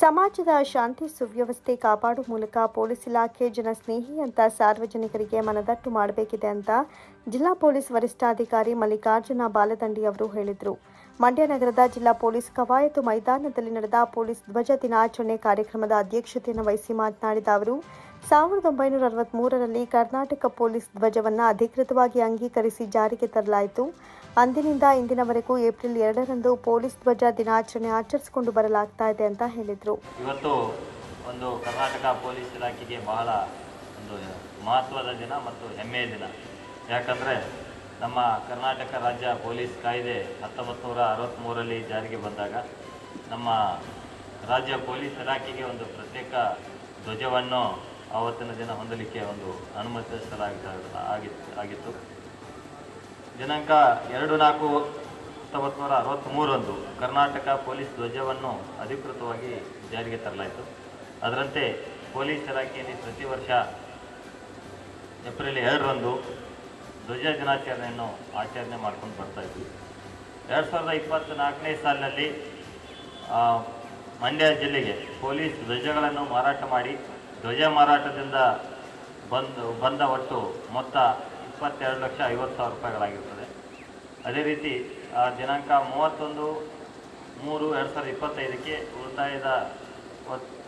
ಸಮಾಜದ ಶಾಂತಿ ಸುವ್ಯವಸ್ಥೆ ಕಾಪಾಡುವ ಮೂಲಕ ಪೊಲೀಸ್ ಇಲಾಖೆ ಜನಸ್ನೇಹಿ ಅಂತ ಸಾರ್ವಜನಿಕರಿಗೆ ಮನದಟ್ಟು ಮಾಡಬೇಕಿದೆ ಅಂತ ಜಿಲ್ಲಾ ಪೊಲೀಸ್ ವರಿಷ್ಠಾಧಿಕಾರಿ ಮಲ್ಲಿಕಾರ್ಜುನ ಬಾಲದಂಡಿ ಅವರು ಹೇಳಿದರು. ಮಂಡ್ಯ ನಗರದ ಜಿಲ್ಲಾ ಪೊಲೀಸ್ ಕವಾಯತು ಮೈದಾನದಲ್ಲಿ ನಡೆದ ಪೊಲೀಸ್ ಧ್ವಜ ದಿನಾಚರಣೆ ಕಾರ್ಯಕ್ರಮದ ಅಧ್ಯಕ್ಷತೆಯನ್ನು ವಹಿಸಿ ಮಾತನಾಡಿದ ಅವರು 1963ರಲ್ಲಿ ಕರ್ನಾಟಕ ಪೊಲೀಸ್ ಧ್ವಜವನ್ನು ಅಧಿಕೃತವಾಗಿ ಅಂಗೀಕರಿಸಿ ಜಾರಿಗೆ ತರಲಾಯಿತು. ಅಂದಿನಿಂದ ಇಂದಿನವರೆಗೂ ಏಪ್ರಿಲ್ 2ರಂದು ಪೊಲೀಸ್ ಧ್ವಜ ದಿನಾಚರಣೆ ಆಚರಿಸಿಕೊಂಡು ಬರಲಾಗ್ತಾ ಇದೆ ಅಂತ ಹೇಳಿದರು. ಇವತ್ತು ಒಂದು ಕರ್ನಾಟಕ ಪೊಲೀಸ್ ಇಲಾಖೆಗೆ ಬಹಳ ಒಂದು ಮಹತ್ವದ ದಿನ ಮತ್ತು ಹೆಮ್ಮೆಯ ದಿನ. ಯಾಕಂದರೆ ನಮ್ಮ ಕರ್ನಾಟಕ ರಾಜ್ಯ ಪೊಲೀಸ್ ಕಾಯ್ದೆ 1963ರಲ್ಲಿ ಜಾರಿಗೆ ಬಂದಾಗ ನಮ್ಮ ರಾಜ್ಯ ಪೊಲೀಸ್ ಇಲಾಖೆಗೆ ಒಂದು ಪ್ರತ್ಯೇಕ ಧ್ವಜವನ್ನು ಆವತ್ತಿನ ದಿನ ಹೊಂದಲಿಕ್ಕೆ ಒಂದು ಅನುಮತಿಸಲಾಗಿತ್ತು. ದಿನಾಂಕ 2/4/1963ರಂದು ಕರ್ನಾಟಕ ಪೊಲೀಸ್ ಧ್ವಜವನ್ನು ಅಧಿಕೃತವಾಗಿ ಜಾರಿಗೆ ತರಲಾಯಿತು. ಅದರಂತೆ ಪೊಲೀಸ್ ಇಲಾಖೆಯಲ್ಲಿ ಪ್ರತಿ ವರ್ಷ ಏಪ್ರಿಲ್ 2ರಂದು ಧ್ವಜ ದಿನಾಚರಣೆಯನ್ನು ಆಚರಣೆ ಮಾಡ್ಕೊಂಡು ಬರ್ತಾಯಿದ್ವಿ. 2024ನೇ ಸಾಲಿನಲ್ಲಿ ಮಂಡ್ಯ ಜಿಲ್ಲೆಗೆ ಪೊಲೀಸ್ ಧ್ವಜಗಳನ್ನು ಮಾರಾಟ ಮಾಡಿ ಧ್ವಜ ಮಾರಾಟದಿಂದ ಬಂದ ಒಟ್ಟು ಮೊತ್ತ 22,50,000 ರೂಪಾಯಿಗಳಾಗಿರ್ತದೆ. ಅದೇ ರೀತಿ ದಿನಾಂಕ 31/3/2025ಕ್ಕೆ ಉಳಿತಾಯದ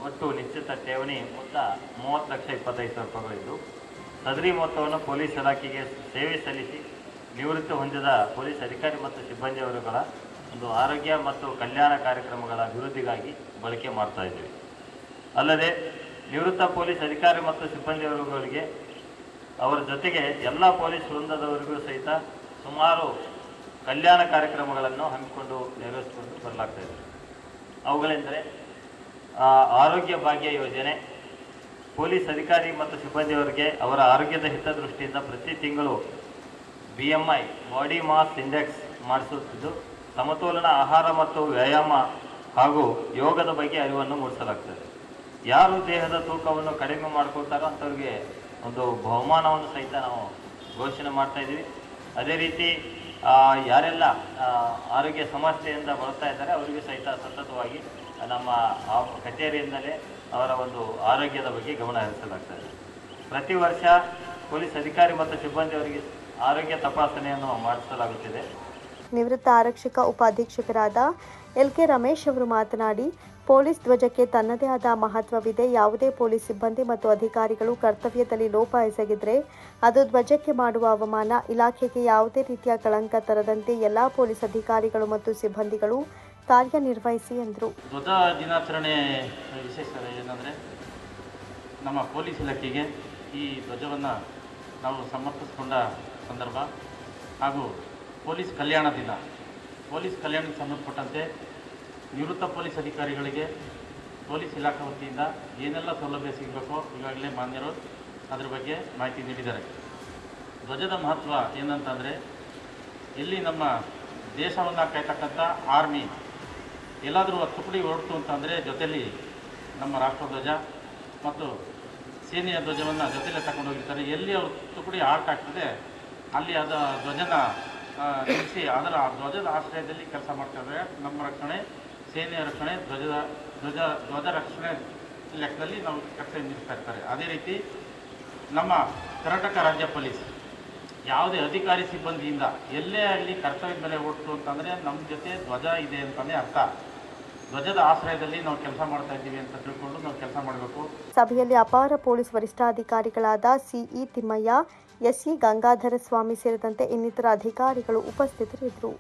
ಒಟ್ಟು ನಿಶ್ಚಿತ ಠೇವಣಿ ಮೊತ್ತ 30,25,000 ರೂಪಾಯಿಗಳಿದ್ದು, ಸದರಿ ಮೊತ್ತವನ್ನು ಪೊಲೀಸ್ ಇಲಾಖೆಗೆ ಸೇವೆ ಸಲ್ಲಿಸಿ ನಿವೃತ್ತಿ ಹೊಂದಿದ ಪೊಲೀಸ್ ಅಧಿಕಾರಿ ಮತ್ತು ಸಿಬ್ಬಂದಿಯವರುಗಳ ಒಂದು ಆರೋಗ್ಯ ಮತ್ತು ಕಲ್ಯಾಣ ಕಾರ್ಯಕ್ರಮಗಳ ಅಭಿವೃದ್ಧಿಗಾಗಿ ಬಳಕೆ ಮಾಡ್ತಾ ಇದ್ದೀವಿ. ಅಲ್ಲದೆ ನಿವೃತ್ತ ಪೊಲೀಸ್ ಅಧಿಕಾರಿ ಮತ್ತು ಸಿಬ್ಬಂದಿಯವರುಗಳಿಗೆ ಅವರ ಜೊತೆಗೆ ಎಲ್ಲ ಪೊಲೀಸ್ ವೃಂದದವರಿಗೂ ಸಹಿತ ಸುಮಾರು ಕಲ್ಯಾಣ ಕಾರ್ಯಕ್ರಮಗಳನ್ನು ಹಮ್ಮಿಕೊಂಡು ನೆರವೇರಿಸಿಕೊಂಡು ಬರಲಾಗ್ತಾ ಇದೆ. ಅವುಗಳೆಂದರೆ ಆರೋಗ್ಯ ಭಾಗ್ಯ ಯೋಜನೆ. ಪೊಲೀಸ್ ಅಧಿಕಾರಿ ಮತ್ತು ಸಿಬ್ಬಂದಿಯವರಿಗೆ ಅವರ ಆರೋಗ್ಯದ ಹಿತದೃಷ್ಟಿಯಿಂದ ಪ್ರತಿ ತಿಂಗಳು BMI ಬಾಡಿ ಮಾಸ್ ಇಂಡೆಕ್ಸ್ ಮಾಡಿಸುತ್ತಿದ್ದು, ಸಮತೋಲನ ಆಹಾರ ಮತ್ತು ವ್ಯಾಯಾಮ ಹಾಗೂ ಯೋಗದ ಬಗ್ಗೆ ಅರಿವನ್ನು ಮೂಡಿಸಲಾಗ್ತದೆ. ಯಾರು ದೇಹದ ತೂಕವನ್ನು ಕಡಿಮೆ ಮಾಡ್ಕೊಳ್ತಾರೋ ಅಂಥವ್ರಿಗೆ ಒಂದು ಬಹುಮಾನವನ್ನು ಸಹಿತ ನಾವು ಘೋಷಣೆ ಮಾಡ್ತಾ ಇದ್ದೀವಿ. ಅದೇ ರೀತಿ ಯಾರೆಲ್ಲ ಆರೋಗ್ಯ ಸಮಸ್ಯೆಯಿಂದ ಬಳಲ್ತಾ ಇದ್ದಾರೆ ಅವರಿಗೂ ಸಹಿತ ಸತತವಾಗಿ ನಮ್ಮ ಕಚೇರಿಯಿಂದಲೇ ಅವರ ಒಂದು ಆರೋಗ್ಯದ ಬಗ್ಗೆ ಗಮನ ಹರಿಸಲಾಗ್ತದೆ. ಪ್ರತಿ ವರ್ಷ ಪೊಲೀಸ್ ಅಧಿಕಾರಿ ಮತ್ತು ಸಿಬ್ಬಂದಿಯವರಿಗೆ ಆರೋಗ್ಯ ತಪಾಸಣೆಯನ್ನು ಮಾಡಿಸಲಾಗುತ್ತಿದೆ. ನಿವೃತ್ತ ಆರಕ್ಷಕ ಉಪಾಧೀಕ್ಷಕರಾದ LK ರಮೇಶ್ ಅವರು ಮಾತನಾಡಿ, ಪೊಲೀಸ್ ಧ್ವಜಕ್ಕೆ ತನ್ನದೇ ಆದ ಮಹತ್ವವಿದೆ. ಯಾವುದೇ ಪೊಲೀಸ್ ಸಿಬ್ಬಂದಿ ಮತ್ತು ಅಧಿಕಾರಿಗಳು ಕರ್ತವ್ಯದಲ್ಲಿ ಲೋಪ ಎಸಗಿದ್ರೆ ಅದು ಧ್ವಜಕ್ಕೆ ಮಾಡುವ ಅವಮಾನ. ಇಲಾಖೆಗೆ ಯಾವುದೇ ರೀತಿಯ ಕಳಂಕ ತರದಂತೆ ಎಲ್ಲ ಪೊಲೀಸ್ ಅಧಿಕಾರಿಗಳು ಮತ್ತು ಸಿಬ್ಬಂದಿಗಳು ಕಾರ್ಯನಿರ್ವಹಿಸಿ ಎಂದರು. ಧ್ವಜ ದಿನಾಚರಣೆ ವಿಶೇಷ ಏನಂದರೆ, ನಮ್ಮ ಪೊಲೀಸ್ ಇಲಾಖೆಗೆ ಈ ಧ್ವಜವನ್ನು ನಾವು ಸಮರ್ಪಿಸಿಕೊಂಡ ಸಂದರ್ಭ ಹಾಗೂ ಪೊಲೀಸ್ ಕಲ್ಯಾಣ ದಿನ. ಪೊಲೀಸ್ ಕಲ್ಯಾಣಕ್ಕೆ ಸಂಬಂಧಪಟ್ಟಂತೆ ನಿವೃತ್ತ ಪೊಲೀಸ್ ಅಧಿಕಾರಿಗಳಿಗೆ ಪೊಲೀಸ್ ಇಲಾಖೆ ವತಿಯಿಂದ ಏನೆಲ್ಲ ಸೌಲಭ್ಯ ಸಿಗಬೇಕೋ ಈಗಾಗಲೇ ಮಾನ್ಯರು ಅದ್ರ ಬಗ್ಗೆ ಮಾಹಿತಿ ನೀಡಿದ್ದಾರೆ. ಧ್ವಜದ ಮಹತ್ವ ಏನಂತಂದರೆ, ಎಲ್ಲಿ ನಮ್ಮ ದೇಶವನ್ನು ಕಾಯ್ತಕ್ಕಂಥ ಆರ್ಮಿ ಎಲ್ಲಾದರೂ ತುಕಡಿ ಹೊರಡ್ತು ಅಂತಂದರೆ ಜೊತೆಯಲ್ಲಿ ನಮ್ಮ ರಾಷ್ಟ್ರಧ್ವಜ ಮತ್ತು ಸೇನೆಯ ಧ್ವಜವನ್ನು ಜೊತೆಯಲ್ಲೇ ತಗೊಂಡು ಹೋಗಿರ್ತಾರೆ. ಎಲ್ಲಿ ಅವ್ರ ತುಕಡಿ ಆರ್ಟ್ ಆಗ್ತದೆ ಅಲ್ಲಿ ಅದು ಧ್ವಜನ ನಿಲ್ಲಿಸಿ ಅದರ ಧ್ವಜದ ಆಶ್ರಯದಲ್ಲಿ ಕೆಲಸ ಮಾಡ್ತಾರೆ. ನಮ್ಮ ರಕ್ಷಣೆ, ಸೇನೆಯ ರಕ್ಷಣೆ, ಧ್ವಜ ರಕ್ಷಣೆ ಲೆಕ್ಕದಲ್ಲಿ ನಾವು ಕೆಲಸ ನಿರ್ವಹಿಸ್ತಾ ಇರ್ತಾರೆ. ಅದೇ ರೀತಿ ನಮ್ಮ ಕರ್ನಾಟಕ ರಾಜ್ಯ ಪೊಲೀಸ್ ಯಾವುದೇ ಅಧಿಕಾರಿ ಸಿಬ್ಬಂದಿಯಿಂದ ಎಲ್ಲೇ ಆಗಲಿ ಕರ್ತವ್ಯದ ಮೇಲೆ ಓಡ್ತು ಅಂತಂದರೆ ನಮ್ಮ ಜೊತೆ ಧ್ವಜ ಇದೆ ಅಂತಲೇ ಅರ್ಥ. ಧ್ವಜದ ಆಶ್ರಯದಲ್ಲಿ ನಾವು ಕೆಲಸ ಮಾಡ್ತಾ ಇದ್ದೀವಿ ಅಂತ ತಿಳ್ಕೊಂಡು ನಾವು ಕೆಲಸ ಮಾಡಬೇಕು. ಸಭೆಯಲ್ಲಿ ಅಪಾರ ಪೊಲೀಸ್ ವರಿಷ್ಠಾಧಿಕಾರಿಗಳಾದ CE ತಿಮ್ಮಯ್ಯ, SE ಗಂಗಾಧರ ಸ್ವಾಮಿ ಸೇರಿದಂತೆ ಇನ್ನಿತರ ಅಧಿಕಾರಿಗಳು ಉಪಸ್ಥಿತರಿದ್ದರು.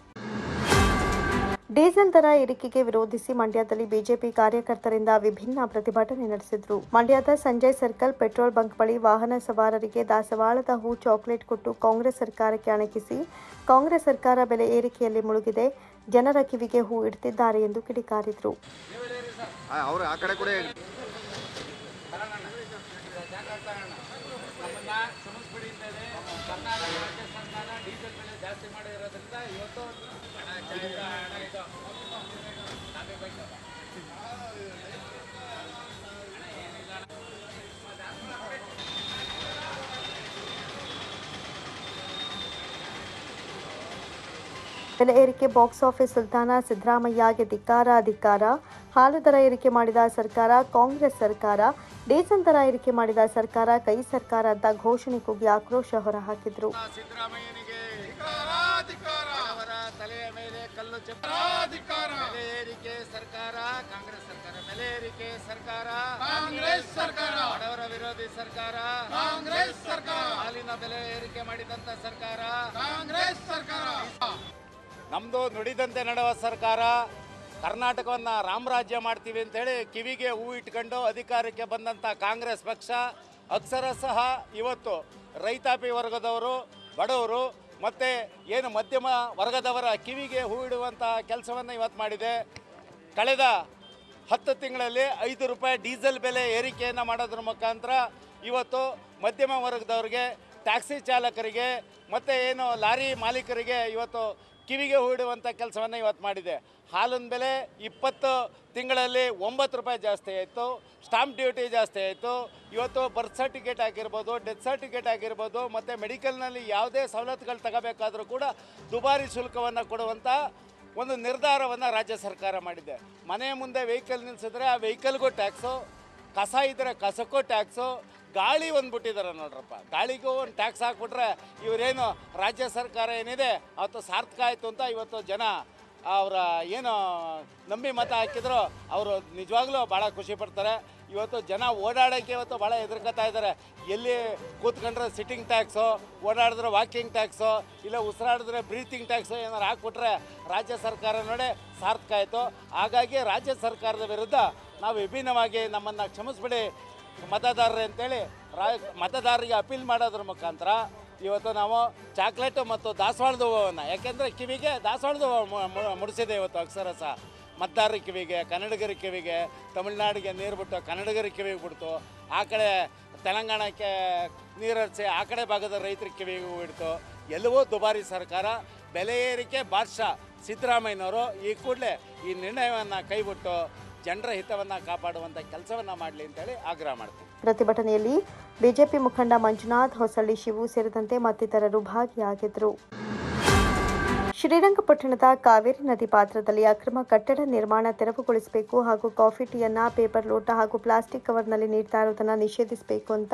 ಡೀಸೆಲ್ ದರ ಏರಿಕೆಗೆ ವಿರೋಧಿಸಿ ಮಂಡ್ಯದಲ್ಲಿ ಬಿಜೆಪಿ ಕಾರ್ಯಕರ್ತರಿಂದ ವಿಭಿನ್ನ ಪ್ರತಿಭಟನೆ ನಡೆಸಿದರು. ಮಂಡ್ಯದ ಸಂಜಯ್ ಸರ್ಕಲ್ ಪೆಟ್ರೋಲ್ ಬಂಕ್ ಬಳಿ ವಾಹನ ಸವಾರರಿಗೆ ದಾಸವಾಳದ ಹೂ, ಚಾಕೊಲೇಟ್ ಕೊಟ್ಟು ಕಾಂಗ್ರೆಸ್ ಸರ್ಕಾರಕ್ಕೆ ಅಣಕಿಸಿ ಕಾಂಗ್ರೆಸ್ ಸರ್ಕಾರ ಬೆಲೆ ಏರಿಕೆಯಲ್ಲಿ ಮುಳುಗಿದೆ, ಜನರ ಕಿವಿಗೆ ಹೂ ಇಡ್ತಿದ್ದಾರೆ ಎಂದು ಕಿಡಿಕಾರಿದರು. ಬೆಲೆ ಏರಿಕೆ ಬಾಕ್ಸ್ ಆಫೀಸ್ ಸುಲ್ತಾನ ಸಿದ್ದರಾಮಯ್ಯಗೆ ಧಿಕ್ಕಾರ. ಹಾಲು ದರ ಏರಿಕೆ ಮಾಡಿದ ಸರ್ಕಾರ ಕಾಂಗ್ರೆಸ್ ಸರ್ಕಾರ, ಡೀಸೆಲ್ ದರ ಏರಿಕೆ ಮಾಡಿದ ಸರ್ಕಾರ ಕೈ ಸರ್ಕಾರ ಅಂತ ಘೋಷಣೆ ಕೂಗಿ ಆಕ್ರೋಶ ಹೊರಹಾಕಿದ್ರು. ಸಿದ್ದರಾಮಯ್ಯನಿಗೆ ಅವರ ತಲೆಯ ಮೇಲೆ ಕಲ್ಲು ಬೆಲೆ ಏರಿಕೆ ಸರ್ಕಾರ ಕಾಂಗ್ರೆಸ್ ಸರ್ಕಾರ, ಬೆಲೆ ಏರಿಕೆ ಸರ್ಕಾರ ಕಾಂಗ್ರೆಸ್ ಸರ್ಕಾರ, ಬಡವರ ವಿರೋಧಿ ಸರ್ಕಾರ ಕಾಂಗ್ರೆಸ್ ಸರ್ಕಾರ, ಹಾಲಿನ ಬೆಲೆ ಏರಿಕೆ ಮಾಡಿದಂತ ಸರ್ಕಾರ ಕಾಂಗ್ರೆಸ್ ಸರ್ಕಾರ. ನಮ್ದು ನುಡಿದಂತೆ ನಡೆಯುವ ಸರ್ಕಾರ, ಕರ್ನಾಟಕವನ್ನು ರಾಮರಾಜ್ಯ ಮಾಡ್ತೀವಿ ಅಂತೇಳಿ ಕಿವಿಗೆ ಹೂ ಇಟ್ಕೊಂಡು ಅಧಿಕಾರಕ್ಕೆ ಬಂದಂಥ ಕಾಂಗ್ರೆಸ್ ಪಕ್ಷ ಅಕ್ಷರಶಃ ಇವತ್ತು ರೈತಾಪಿ ವರ್ಗದವರು, ಬಡವರು ಮತ್ತು ಏನು ಮಧ್ಯಮ ವರ್ಗದವರ ಕಿವಿಗೆ ಹೂ ಇಡುವಂಥ ಕೆಲಸವನ್ನು ಇವತ್ತು ಮಾಡಿದೆ. ಕಳೆದ 10 ತಿಂಗಳಲ್ಲಿ 5 ರೂಪಾಯಿ ಡೀಸೆಲ್ ಬೆಲೆ ಏರಿಕೆಯನ್ನು ಮಾಡೋದ್ರ ಮುಖಾಂತರ ಇವತ್ತು ಮಧ್ಯಮ ವರ್ಗದವರಿಗೆ, ಟ್ಯಾಕ್ಸಿ ಚಾಲಕರಿಗೆ ಮತ್ತು ಏನು ಲಾರಿ ಮಾಲೀಕರಿಗೆ ಇವತ್ತು ಕಿವಿಗೆ ಹೂ ಇಡುವಂಥ ಕೆಲಸವನ್ನು ಇವತ್ತು ಮಾಡಿದೆ. ಹಾಲಿನ ಬೆಲೆ 20 ತಿಂಗಳಲ್ಲಿ 9 ರೂಪಾಯಿ ಜಾಸ್ತಿ ಆಯಿತು, ಸ್ಟಾಂಪ್ ಡ್ಯೂಟಿ ಜಾಸ್ತಿ ಆಯಿತು. ಇವತ್ತು ಬರ್ತ್ ಸರ್ಟಿಫಿಕೇಟ್ ಆಗಿರ್ಬೋದು, ಡೆತ್ ಸರ್ಟಿಫಿಕೇಟ್ ಆಗಿರ್ಬೋದು, ಮತ್ತು ಮೆಡಿಕಲ್ನಲ್ಲಿ ಯಾವುದೇ ಸವಲತ್ತುಗಳು ತಗೋಬೇಕಾದರೂ ಕೂಡ ದುಬಾರಿ ಶುಲ್ಕವನ್ನು ಕೊಡುವಂಥ ಒಂದು ನಿರ್ಧಾರವನ್ನು ರಾಜ್ಯ ಸರ್ಕಾರ ಮಾಡಿದೆ. ಮನೆ ಮುಂದೆ ವೆಹಿಕಲ್ ನಿಲ್ಲಿಸಿದ್ರೆ ಆ ವೆಹಿಕಲ್ಗೂ ಟ್ಯಾಕ್ಸು, ಕಸ ಇದ್ದರೆ ಕಸಕ್ಕೂ ಟ್ಯಾಕ್ಸು, ಗಾಳಿ ಒಂದು ಬಿಟ್ಟಿದ್ದಾರೆ ನೋಡ್ರಪ್ಪ, ಗಾಳಿಗೂ ಒಂದು ಟ್ಯಾಕ್ಸ್ ಹಾಕ್ಬಿಟ್ರೆ ಇವರೇನು ರಾಜ್ಯ ಸರ್ಕಾರ ಏನಿದೆ ಅವತ್ತು ಸಾರ್ಥಕ ಆಯಿತು ಅಂತ ಇವತ್ತು ಜನ ಅವರ ಏನು ನಂಬಿ ಮತ ಹಾಕಿದ್ರು ಅವರು ನಿಜವಾಗ್ಲೂ ಭಾಳ ಖುಷಿ ಪಡ್ತಾರೆ. ಇವತ್ತು ಜನ ಓಡಾಡೋಕ್ಕೆ ಇವತ್ತು ಭಾಳ ಹೆದರ್ಕೊತಾ ಇದ್ದಾರೆ. ಎಲ್ಲಿ ಕೂತ್ಕೊಂಡ್ರೆ ಸಿಟ್ಟಿಂಗ್ ಟ್ಯಾಕ್ಸು, ಓಡಾಡಿದ್ರೆ ವಾಕಿಂಗ್ ಟ್ಯಾಕ್ಸು, ಇಲ್ಲ ಉಸಿರಾಡಿದ್ರೆ ಬ್ರೀತಿಂಗ್ ಟ್ಯಾಕ್ಸು ಏನಾರು ಹಾಕ್ಬಿಟ್ರೆ ರಾಜ್ಯ ಸರ್ಕಾರ ನೋಡಿ ಸಾರ್ಥಕ ಆಯಿತು. ಹಾಗಾಗಿ ರಾಜ್ಯ ಸರ್ಕಾರದ ವಿರುದ್ಧ ನಾವು ವಿಭಿನ್ನವಾಗಿ ನಮ್ಮನ್ನು ಕ್ಷಮಿಸ್ಬಿಡಿ ಮತದಾರರೇ ಅಂತೇಳಿ ಮತದಾರರಿಗೆ ಅಪೀಲ್ ಮಾಡೋದ್ರ ಮುಖಾಂತರ ಇವತ್ತು ನಾವು ಚಾಕ್ಲೇಟು ಮತ್ತು ದಾಸವಾಳದ ಹೂವನ್ನು, ಯಾಕೆಂದರೆ ಕಿವಿಗೆ ದಾಸವಾಳದ ಹೂವು ಮುಡಿಸಿದೆ ಇವತ್ತು ಅಕ್ಷರಶಃ ಮತದಾರರ ಕಿವಿಗೆ, ಕನ್ನಡಿಗರ ಕಿವಿಗೆ, ತಮಿಳ್ನಾಡಿಗೆ ನೀರು ಬಿಟ್ಟು ಕನ್ನಡಿಗರ ಕಿವಿಗೆ ಬಿಡ್ತು, ಆ ಕಡೆ ತೆಲಂಗಾಣಕ್ಕೆ ನೀರು ಹರಿಸಿ ಆ ಕಡೆ ಭಾಗದ ರೈತರ ಕಿವಿಗೂ ಬಿಡ್ತು. ಎಲ್ಲವೂ ದುಬಾರಿ ಸರ್ಕಾರ. ಬೆಲೆ ಏರಿಕೆ ಬಾದ್ಶಾ ಸಿದ್ದರಾಮಯ್ಯನವರು ಈ ಕೂಡಲೇ ಈ ನಿರ್ಣಯವನ್ನು ಕೈಬಿಟ್ಟು ಜನರ ಹಿತವನ್ನು ಕಾಪಾಡುವಂಥ ಕೆಲಸವನ್ನು ಮಾಡಲಿ ಅಂತೇಳಿ ಆಗ್ರಹ ಮಾಡ್ತೀವಿ. ಪ್ರತಿಭಟನೆಯಲ್ಲಿ ಬಿಜೆಪಿ ಮುಖಂಡ ಮಂಜುನಾಥ್, ಹೊಸಳ್ಳಿ ಶಿವು ಸೇರಿದಂತೆ ಮತ್ತಿತರರು ಭಾಗಿಯಾಗಿದ್ದರು. ಶ್ರೀರಂಗಪಟ್ಟಣದ ಕಾವೇರಿ ನದಿ ಪಾತ್ರದಲ್ಲಿ ಅಕ್ರಮ ಕಟ್ಟಡ ನಿರ್ಮಾಣ ತೆರವುಗೊಳಿಸಬೇಕು ಹಾಗೂ ಕಾಫಿ ಟೀಯನ್ನ ಪೇಪರ್ ಲೋಟ ಹಾಗೂ ಪ್ಲಾಸ್ಟಿಕ್ ಕವರ್ನಲ್ಲಿ ನೀಡ್ತಾ ಇರುವುದನ್ನು ನಿಷೇಧಿಸಬೇಕು ಅಂತ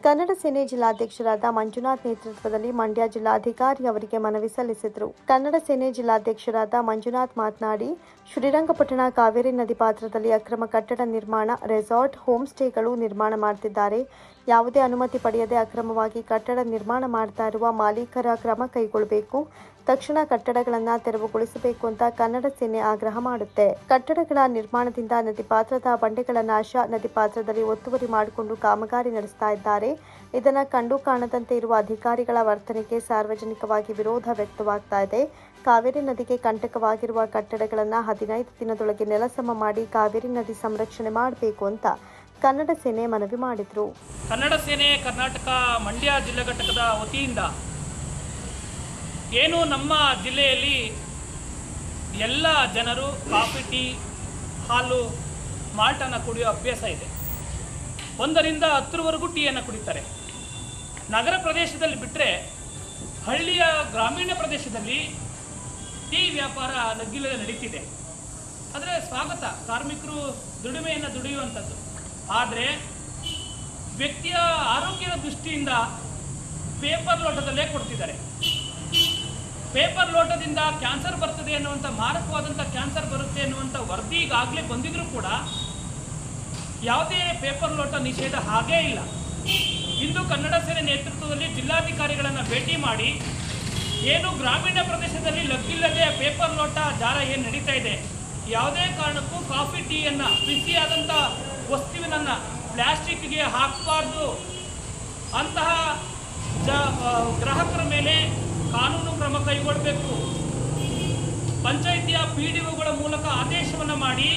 ಕನ್ನಡ ಸೇನೆ ಜಿಲ್ಲಾಧ್ಯಕ್ಷರಾದ ಮಂಜುನಾಥ್ ನೇತೃತ್ವದಲ್ಲಿ ಮಂಡ್ಯ ಜಿಲ್ಲಾಧಿಕಾರಿ ಅವರಿಗೆ ಮನವಿ ಸಲ್ಲಿಸಿದರು. ಕನ್ನಡ ಸೇನೆ ಜಿಲ್ಲಾಧ್ಯಕ್ಷರಾದ ಮಂಜುನಾಥ್ ಮಾತನಾಡಿ, ಶ್ರೀರಂಗಪಟ್ಟಣ ಕಾವೇರಿ ನದಿ ಪಾತ್ರದಲ್ಲಿ ಅಕ್ರಮ ಕಟ್ಟಡ ನಿರ್ಮಾಣ, ರೆಸಾರ್ಟ್, ಹೋಮ್ ಸ್ಟೇಗಳು ನಿರ್ಮಾಣ ಮಾಡುತ್ತಿದ್ದಾರೆ. ಯಾವುದೇ ಅನುಮತಿ ಪಡೆಯದೆ ಅಕ್ರಮವಾಗಿ ಕಟ್ಟಡ ನಿರ್ಮಾಣ ಮಾಡ್ತಾ ಇರುವ ಮಾಲೀಕರ ಕ್ರಮ ಕೈಗೊಳ್ಳಬೇಕು. ತಕ್ಷಣ ಕಟ್ಟಡಗಳನ್ನು ತೆರವುಗೊಳಿಸಬೇಕು ಅಂತ ಕನ್ನಡ ಸೇನೆ ಆಗ್ರಹ ಮಾಡುತ್ತೆ. ಕಟ್ಟಡಗಳ ನಿರ್ಮಾಣದಿಂದ ನದಿ ಪಾತ್ರದ ಬಂಡೆಗಳ ನಾಶ, ನದಿ ಪಾತ್ರದಲ್ಲಿ ಒತ್ತುವರಿ ಮಾಡಿಕೊಂಡು ಕಾಮಗಾರಿ ನಡೆಸ್ತಾ ಇದ್ದಾರೆ. ಇದನ್ನು ಕಂಡು ಕಾಣದಂತೆ ಇರುವ ಅಧಿಕಾರಿಗಳ ವರ್ತನೆಗೆ ಸಾರ್ವಜನಿಕವಾಗಿ ವಿರೋಧ ವ್ಯಕ್ತವಾಗ್ತಾ ಇದೆ. ಕಾವೇರಿ ನದಿಗೆ ಕಂಟಕವಾಗಿರುವ ಕಟ್ಟಡಗಳನ್ನು 15 ದಿನದೊಳಗೆ ನೆಲಸಮ ಮಾಡಿ ಕಾವೇರಿ ನದಿ ಸಂರಕ್ಷಣೆ ಮಾಡಬೇಕು ಅಂತ ಕನ್ನಡ ಸೇನೆ ಮನವಿ ಮಾಡಿದರು. ಕನ್ನಡ ಸೇನೆ ಕರ್ನಾಟಕ ಮಂಡ್ಯ ಜಿಲ್ಲಾ ಘಟಕದ ವತಿಯಿಂದ ಏನು ನಮ್ಮ ಜಿಲ್ಲೆಯಲ್ಲಿ ಎಲ್ಲ ಜನರು ಕಾಫಿ, ಟೀ, ಹಾಲು, ಮಾಲ್ಟನ್ನು ಕುಡಿಯೋ ಅಭ್ಯಾಸ ಇದೆ. 1 ರಿಂದ 10ರವರೆಗೂ ಟೀಯನ್ನು ಕುಡಿತಾರೆ. ನಗರ ಪ್ರದೇಶದಲ್ಲಿ ಬಿಟ್ಟರೆ ಹಳ್ಳಿಯ ಗ್ರಾಮೀಣ ಪ್ರದೇಶದಲ್ಲಿ ಟೀ ವ್ಯಾಪಾರ ಲಗ್ಗಿಲ್ಲದೆ ನಡೀತಿದೆ. ಆದರೆ ಸ್ವಾಗತ, ಕಾರ್ಮಿಕರು ದುಡಿಮೆಯನ್ನು ದುಡಿಯುವಂಥದ್ದು. ಆದರೆ ವ್ಯಕ್ತಿಯ ಆರೋಗ್ಯದ ದೃಷ್ಟಿಯಿಂದ ಪೇಪರ್ ಲೋಟದಲ್ಲೇ ಕೊಡ್ತಿದ್ದಾರೆ. ಪೇಪರ್ ಲೋಟದಿಂದ ಕ್ಯಾನ್ಸರ್ ಬರ್ತದೆ ಅನ್ನುವಂಥ, ಮಾರಕವಾದಂಥ ಕ್ಯಾನ್ಸರ್ ಬರುತ್ತೆ ಅನ್ನುವಂಥ ವರದಿ ಈಗಾಗಲೇ ಬಂದಿದ್ರೂ ಕೂಡ ಯಾವುದೇ ಪೇಪರ್ ಲೋಟ ನಿಷೇಧ ಹಾಗೇ ಇಲ್ಲ. ಇಂದು ಕನ್ನಡ ಸೇನೆ ನೇತೃತ್ವದಲ್ಲಿ ಜಿಲ್ಲಾಧಿಕಾರಿಗಳನ್ನು ಭೇಟಿ ಮಾಡಿ ಏನು ಗ್ರಾಮೀಣ ಪ್ರದೇಶದಲ್ಲಿ ಲಗ್ಗಿಲ್ಲದೆ ಪೇಪರ್ ಲೋಟ ಜಾಲ ಏನು ನಡೀತಾ ಇದೆ, ಯಾವುದೇ ಕಾರಣಕ್ಕೂ ಕಾಫಿ ಟೀಯನ್ನು, ಬಿಸಿಯಾದಂಥ ವಸ್ತುವಿನನ್ನು ಪ್ಲಾಸ್ಟಿಕ್ಗೆ ಹಾಕಬಾರ್ದು, ಅಂತಹ ಗ್ರಾಹಕರ ಮೇಲೆ ಕಾನೂನು ಕ್ರಮ ಕೈಗೊಳ್ಳಬೇಕು. ಪಂಚಾಯಿತಿಯ PDOಗಳ ಮೂಲಕ ಆದೇಶವನ್ನು ಮಾಡಿ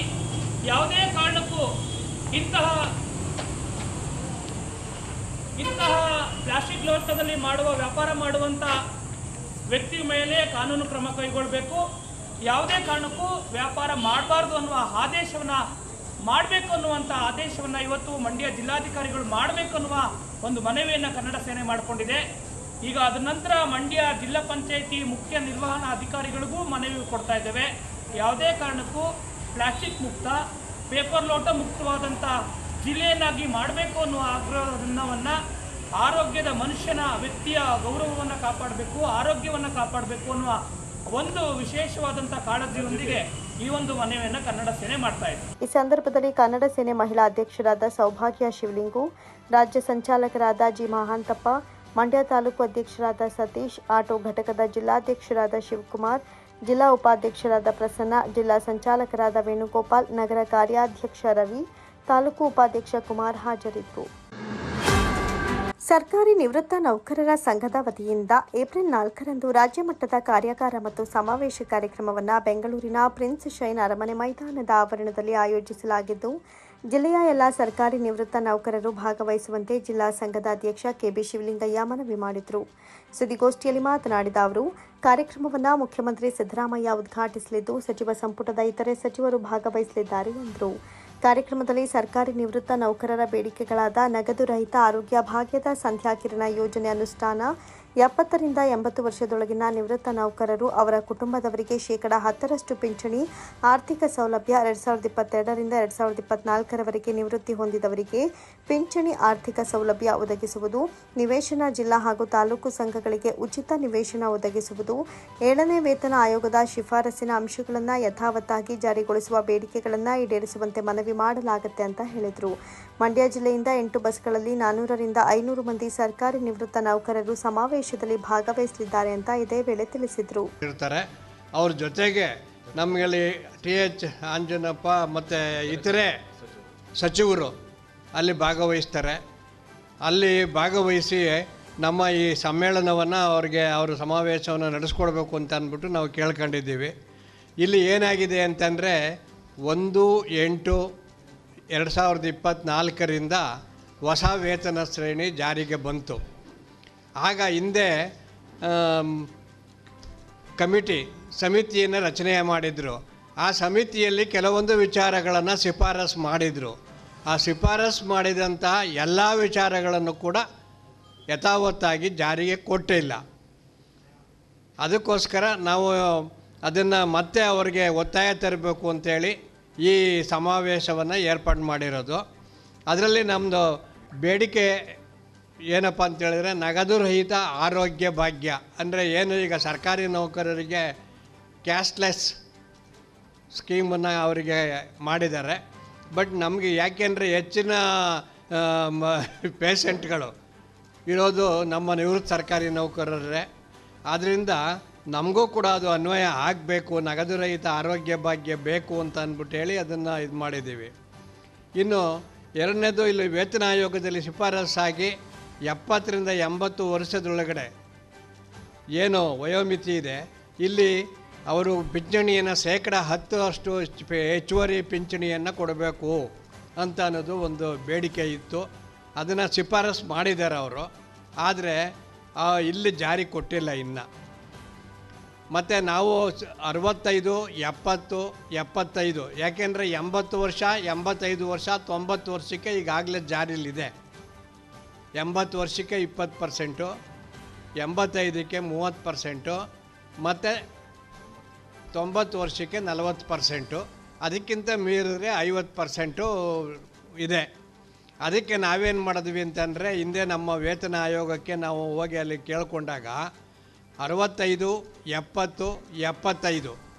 ಯಾವುದೇ ಕಾರಣಕ್ಕೂ ಇಂತಹ ಪ್ಲಾಸ್ಟಿಕ್ ಲೋಟದಲ್ಲಿ ವ್ಯಾಪಾರ ಮಾಡುವಂಥ ವ್ಯಕ್ತಿ ಮೇಲೆ ಕಾನೂನು ಕ್ರಮ ಕೈಗೊಳ್ಳಬೇಕು. ಯಾವುದೇ ಕಾರಣಕ್ಕೂ ವ್ಯಾಪಾರ ಮಾಡಬಾರ್ದು ಅನ್ನುವ ಆದೇಶವನ್ನು ಮಾಡಬೇಕು ಅನ್ನುವಂಥ ಆದೇಶವನ್ನು ಇವತ್ತು ಮಂಡ್ಯ ಜಿಲ್ಲಾಧಿಕಾರಿಗಳು ಮಾಡಬೇಕು ಅನ್ನುವ ಒಂದು ಮನವಿಯನ್ನು ಕನ್ನಡ ಸೇನೆ ಮಾಡಿಕೊಂಡಿದೆ. ಈಗ ಅದ ನಂತರ ಮಂಡ್ಯ ಜಿಲ್ಲಾ ಪಂಚಾಯಿತಿ ಮುಖ್ಯ ನಿರ್ವಹಣಾ ಅಧಿಕಾರಿಗಳಿಗೂ ಮನವಿ ಕೊಡ್ತಾ ಇದ್ದೇವೆ. ಯಾವುದೇ ಕಾರಣಕ್ಕೂ ಪ್ಲಾಸ್ಟಿಕ್ ಮುಕ್ತ, ಪೇಪರ್ ಲೋಟ ಮುಕ್ತವಾದಂಥ ಜಿಲ್ಲೆಯನ್ನಾಗಿ ಮಾಡಬೇಕು ಅನ್ನುವ ಆಗ್ರಹವನ್ನು, ಆರೋಗ್ಯದ ಮನುಷ್ಯನ ವ್ಯಕ್ತಿಯ ಗೌರವವನ್ನು ಕಾಪಾಡಬೇಕು, ಆರೋಗ್ಯವನ್ನು ಕಾಪಾಡಬೇಕು ಅನ್ನುವ ಒಂದು ವಿಶೇಷವಾದಂಥ ಕಾಳಜಿಯೊಂದಿಗೆ ಈ ಒಂದು ಮನವಿಯನ್ನು ಕನ್ನಡ ಸೇನೆ ಮಾಡ್ತಾ ಇದೆ. ಈ ಸಂದರ್ಭದಲ್ಲಿ ಕನ್ನಡ ಸೇನೆ ಮಹಿಳಾ ಅಧ್ಯಕ್ಷರಾದ ಸೌಭಾಗ್ಯ ಶಿವಲಿಂಗು, ರಾಜ್ಯ ಸಂಚಾಲಕರಾದ ಜಿ ಮಹಾಂತಪ್ಪ, ಮಂಡ್ಯ ತಾಲೂಕು ಅಧ್ಯಕ್ಷರಾದ ಸತೀಶ್, ಆಟೋ ಘಟಕದ ಜಿಲ್ಲಾಧ್ಯಕ್ಷರಾದ ಶಿವಕುಮಾರ್, ಜಿಲ್ಲಾ ಉಪಾಧ್ಯಕ್ಷರಾದ ಪ್ರಸನ್ನ, ಜಿಲ್ಲಾ ಸಂಚಾಲಕರಾದ ವೇಣುಗೋಪಾಲ್, ನಗರ ಕಾರ್ಯಾಧ್ಯಕ್ಷ ರವಿ, ತಾಲೂಕು ಉಪಾಧ್ಯಕ್ಷ ಕುಮಾರ್ ಹಾಜರಿದ್ದರು. ಸರ್ಕಾರಿ ನಿವೃತ್ತ ನೌಕರರ ಸಂಘದ ವತಿಯಿಂದ ಏಪ್ರಿಲ್ 4ರಂದು ರಾಜ್ಯ ಮಟ್ಟದ ಕಾರ್ಯಾಗಾರ ಮತ್ತು ಸಮಾವೇಶ ಕಾರ್ಯಕ್ರಮವನ್ನು ಬೆಂಗಳೂರಿನ ಪ್ರಿನ್ಸ್ ಶೈನ್ ಅರಮನೆ ಮೈದಾನದ ಆವರಣದಲ್ಲಿ ಆಯೋಜಿಸಲಾಗಿದ್ದು, ಜಿಲ್ಲೆಯ ಎಲ್ಲ ಸರ್ಕಾರಿ ನಿವೃತ್ತ ನೌಕರರು ಭಾಗವಹಿಸುವಂತೆ ಜಿಲ್ಲಾ ಸಂಘದ ಅಧ್ಯಕ್ಷ ಕೆಬಿ ಶಿವಲಿಂಗಯ್ಯ ಮನವಿ ಮಾಡಿದರು. ಸುದ್ದಿಗೋಷ್ಠಿಯಲ್ಲಿ ಮಾತನಾಡಿದ ಅವರು, ಕಾರ್ಯಕ್ರಮವನ್ನು ಮುಖ್ಯಮಂತ್ರಿ ಸಿದ್ದರಾಮಯ್ಯ ಉದ್ಘಾಟಿಸಲಿದ್ದು, ಸಚಿವ ಸಂಪುಟದ ಇತರೆ ಸಚಿವರು ಭಾಗವಹಿಸಲಿದ್ದಾರೆ ಎಂದರು. ಕಾರ್ಯಕ್ರಮದಲ್ಲಿ ಸರ್ಕಾರಿ ನಿವೃತ್ತ ನೌಕರರ ಬೇಡಿಕೆಗಳಾದ ನಗದು ರಹಿತ ಆರೋಗ್ಯ ಭಾಗ್ಯದ ಸಂಧ್ಯಾಕಿರಣ ಯೋಜನೆ ಅನುಷ್ಠಾನ, 70ರಿಂದ 80 ವರ್ಷದೊಳಗಿನ ನಿವೃತ್ತ ನೌಕರರು ಅವರ ಕುಟುಂಬದವರಿಗೆ ಶೇಕಡಾ 10ರಷ್ಟು ಪಿಂಚಣಿ, ಆರ್ಥಿಕ ಸೌಲಭ್ಯ, 2022ರಿಂದ 2024ರವರೆಗೆ ನಿವೃತ್ತಿ ಹೊಂದಿದವರಿಗೆ ಪಿಂಚಣಿ ಆರ್ಥಿಕ ಸೌಲಭ್ಯ ಒದಗಿಸುವುದು, ನಿವೇಶನ ಜಿಲ್ಲಾ ಹಾಗೂ ತಾಲೂಕು ಸಂಘಗಳಿಗೆ ಉಚಿತ ನಿವೇಶನ ಒದಗಿಸುವುದು, 7ನೇ ವೇತನ ಆಯೋಗದ ಶಿಫಾರಸಿನ ಅಂಶಗಳನ್ನು ಯಥಾವತ್ತಾಗಿ ಜಾರಿಗೊಳಿಸುವ ಬೇಡಿಕೆಗಳನ್ನು ಈಡೇರಿಸುವಂತೆ ಮನವಿ ಮಾಡಲಾಗುತ್ತೆ ಅಂತ ಹೇಳಿದರು. ಮಂಡ್ಯ ಜಿಲ್ಲೆಯಿಂದ 8 ಬಸ್ಗಳಲ್ಲಿ 400ರಿಂದ 500 ಮಂದಿ ಸರ್ಕಾರಿ ನಿವೃತ್ತ ನೌಕರರು ಸಮಾವೇಶದಲ್ಲಿ ಭಾಗವಹಿಸಲಿದ್ದಾರೆ ಅಂತ ಇದೇ ವೇಳೆ ತಿಳಿಸಿದರು. ಅವ್ರ ಜೊತೆಗೆ ನಮ್ಮಲ್ಲಿ TH ಆಂಜನಪ್ಪ ಮತ್ತು ಇತರೆ ಸಚಿವರು ಅಲ್ಲಿ ಭಾಗವಹಿಸ್ತಾರೆ. ಅಲ್ಲಿ ಭಾಗವಹಿಸಿ ನಮ್ಮ ಈ ಸಮ್ಮೇಳನವನ್ನು ಅವ್ರ ಸಮಾವೇಶವನ್ನು ನಡೆಸ್ಕೊಡ್ಬೇಕು ಅಂತ ಅಂದ್ಬಿಟ್ಟು ನಾವು ಕೇಳ್ಕೊಂಡಿದ್ದೀವಿ. ಇಲ್ಲಿ ಏನಾಗಿದೆ ಅಂತಂದರೆ 1/8/2024ರಿಂದ ಹೊಸ ವೇತನ ಶ್ರೇಣಿ ಜಾರಿಗೆ ಬಂತು. ಆಗ ಹಿಂದೆ ಸಮಿತಿಯನ್ನು ರಚನೆ ಮಾಡಿದರು. ಆ ಸಮಿತಿಯಲ್ಲಿ ಕೆಲವೊಂದು ವಿಚಾರಗಳನ್ನು ಶಿಫಾರಸು ಮಾಡಿದರು. ಆ ಶಿಫಾರಸು ಮಾಡಿದಂಥ ಎಲ್ಲ ವಿಚಾರಗಳನ್ನು ಕೂಡ ಯಥಾವತ್ತಾಗಿ ಜಾರಿಗೆ ಕೊಟ್ಟಿಲ್ಲ. ಅದಕ್ಕೋಸ್ಕರ ನಾವು ಅದನ್ನು ಮತ್ತೆ ಅವರಿಗೆ ಒತ್ತಾಯ ತರಬೇಕು ಅಂತೇಳಿ ಈ ಸಮಾವೇಶವನ್ನು ಏರ್ಪಾಡು ಮಾಡಿರೋದು. ಅದರಲ್ಲಿ ನಮ್ಮದು ಬೇಡಿಕೆ ಏನಪ್ಪ ಅಂತೇಳಿದ್ರೆ, ನಗದು ರಹಿತ ಆರೋಗ್ಯ ಭಾಗ್ಯ ಅಂದರೆ ಏನು, ಈಗ ಸರ್ಕಾರಿ ನೌಕರರಿಗೆ ಕ್ಯಾಶ್ಲೆಸ್ ಸ್ಕೀಮನ್ನು ಅವರಿಗೆ ಮಾಡಿದ್ದಾರೆ. ಬಟ್ ನಮಗೆ ಯಾಕೆಂದರೆ ಹೆಚ್ಚಿನ ಪೇಷಂಟ್ಗಳು ಇರೋದು ನಮ್ಮ ನಿವೃತ್ತ ಸರ್ಕಾರಿ ನೌಕರರೇ. ಆದ್ದರಿಂದ ನಮಗೂ ಕೂಡ ಅದು ಅನ್ವಯ ಆಗಬೇಕು, ನಗದು ರಹಿತ ಆರೋಗ್ಯ ಭಾಗ್ಯ ಬೇಕು ಅಂತ ಅಂದ್ಬಿಟ್ಟು ಹೇಳಿ ಅದನ್ನು ಇದು ಮಾಡಿದ್ದೀವಿ. ಇನ್ನು ಎರಡನೇದು, ಇಲ್ಲಿ ವೇತನ ಆಯೋಗದಲ್ಲಿ ಶಿಫಾರಸಾಗಿ 70ರಿಂದ 80 ವರ್ಷದೊಳಗಡೆ ಏನು ವಯೋಮಿತಿ ಇದೆ, ಇಲ್ಲಿ ಅವರು ಪಿಂಚಣಿಯನ್ನು ಶೇಕಡಾ 10ರಷ್ಟು ಹೆಚ್ಚುವರಿ ಪಿಂಚಣಿಯನ್ನು ಕೊಡಬೇಕು ಅಂತ ಅನ್ನೋದು ಒಂದು ಬೇಡಿಕೆ ಇತ್ತು. ಅದನ್ನು ಶಿಫಾರಸು ಮಾಡಿದ್ದಾರೆ ಅವರು, ಆದರೆ ಇಲ್ಲಿ ಜಾರಿ ಕೊಟ್ಟಿಲ್ಲ ಇನ್ನು. ಮತ್ತು ನಾವು 65, 70, 75 ಯಾಕೆಂದರೆ 80 ವರ್ಷ, 85 ವರ್ಷ, 90 ವರ್ಷಕ್ಕೆ ಈಗಾಗಲೇ ಜಾರಿಲಿದೆ. 80 ವರ್ಷಕ್ಕೆ 20%, 85ಕ್ಕೆ 30%, ಮತ್ತು 90 ವರ್ಷಕ್ಕೆ 40%, ಅದಕ್ಕಿಂತ ಮೀರಿದ್ರೆ 50% ಇದೆ. ಅದಕ್ಕೆ ನಾವೇನು ಮಾಡಿದ್ವಿ ಅಂತಂದರೆ, ಹಿಂದೆ ನಮ್ಮ ವೇತನ ಆಯೋಗಕ್ಕೆ ನಾವು ಹೋಗಿ ಅಲ್ಲಿ ಕೇಳಿಕೊಂಡಾಗ 65, 70, 75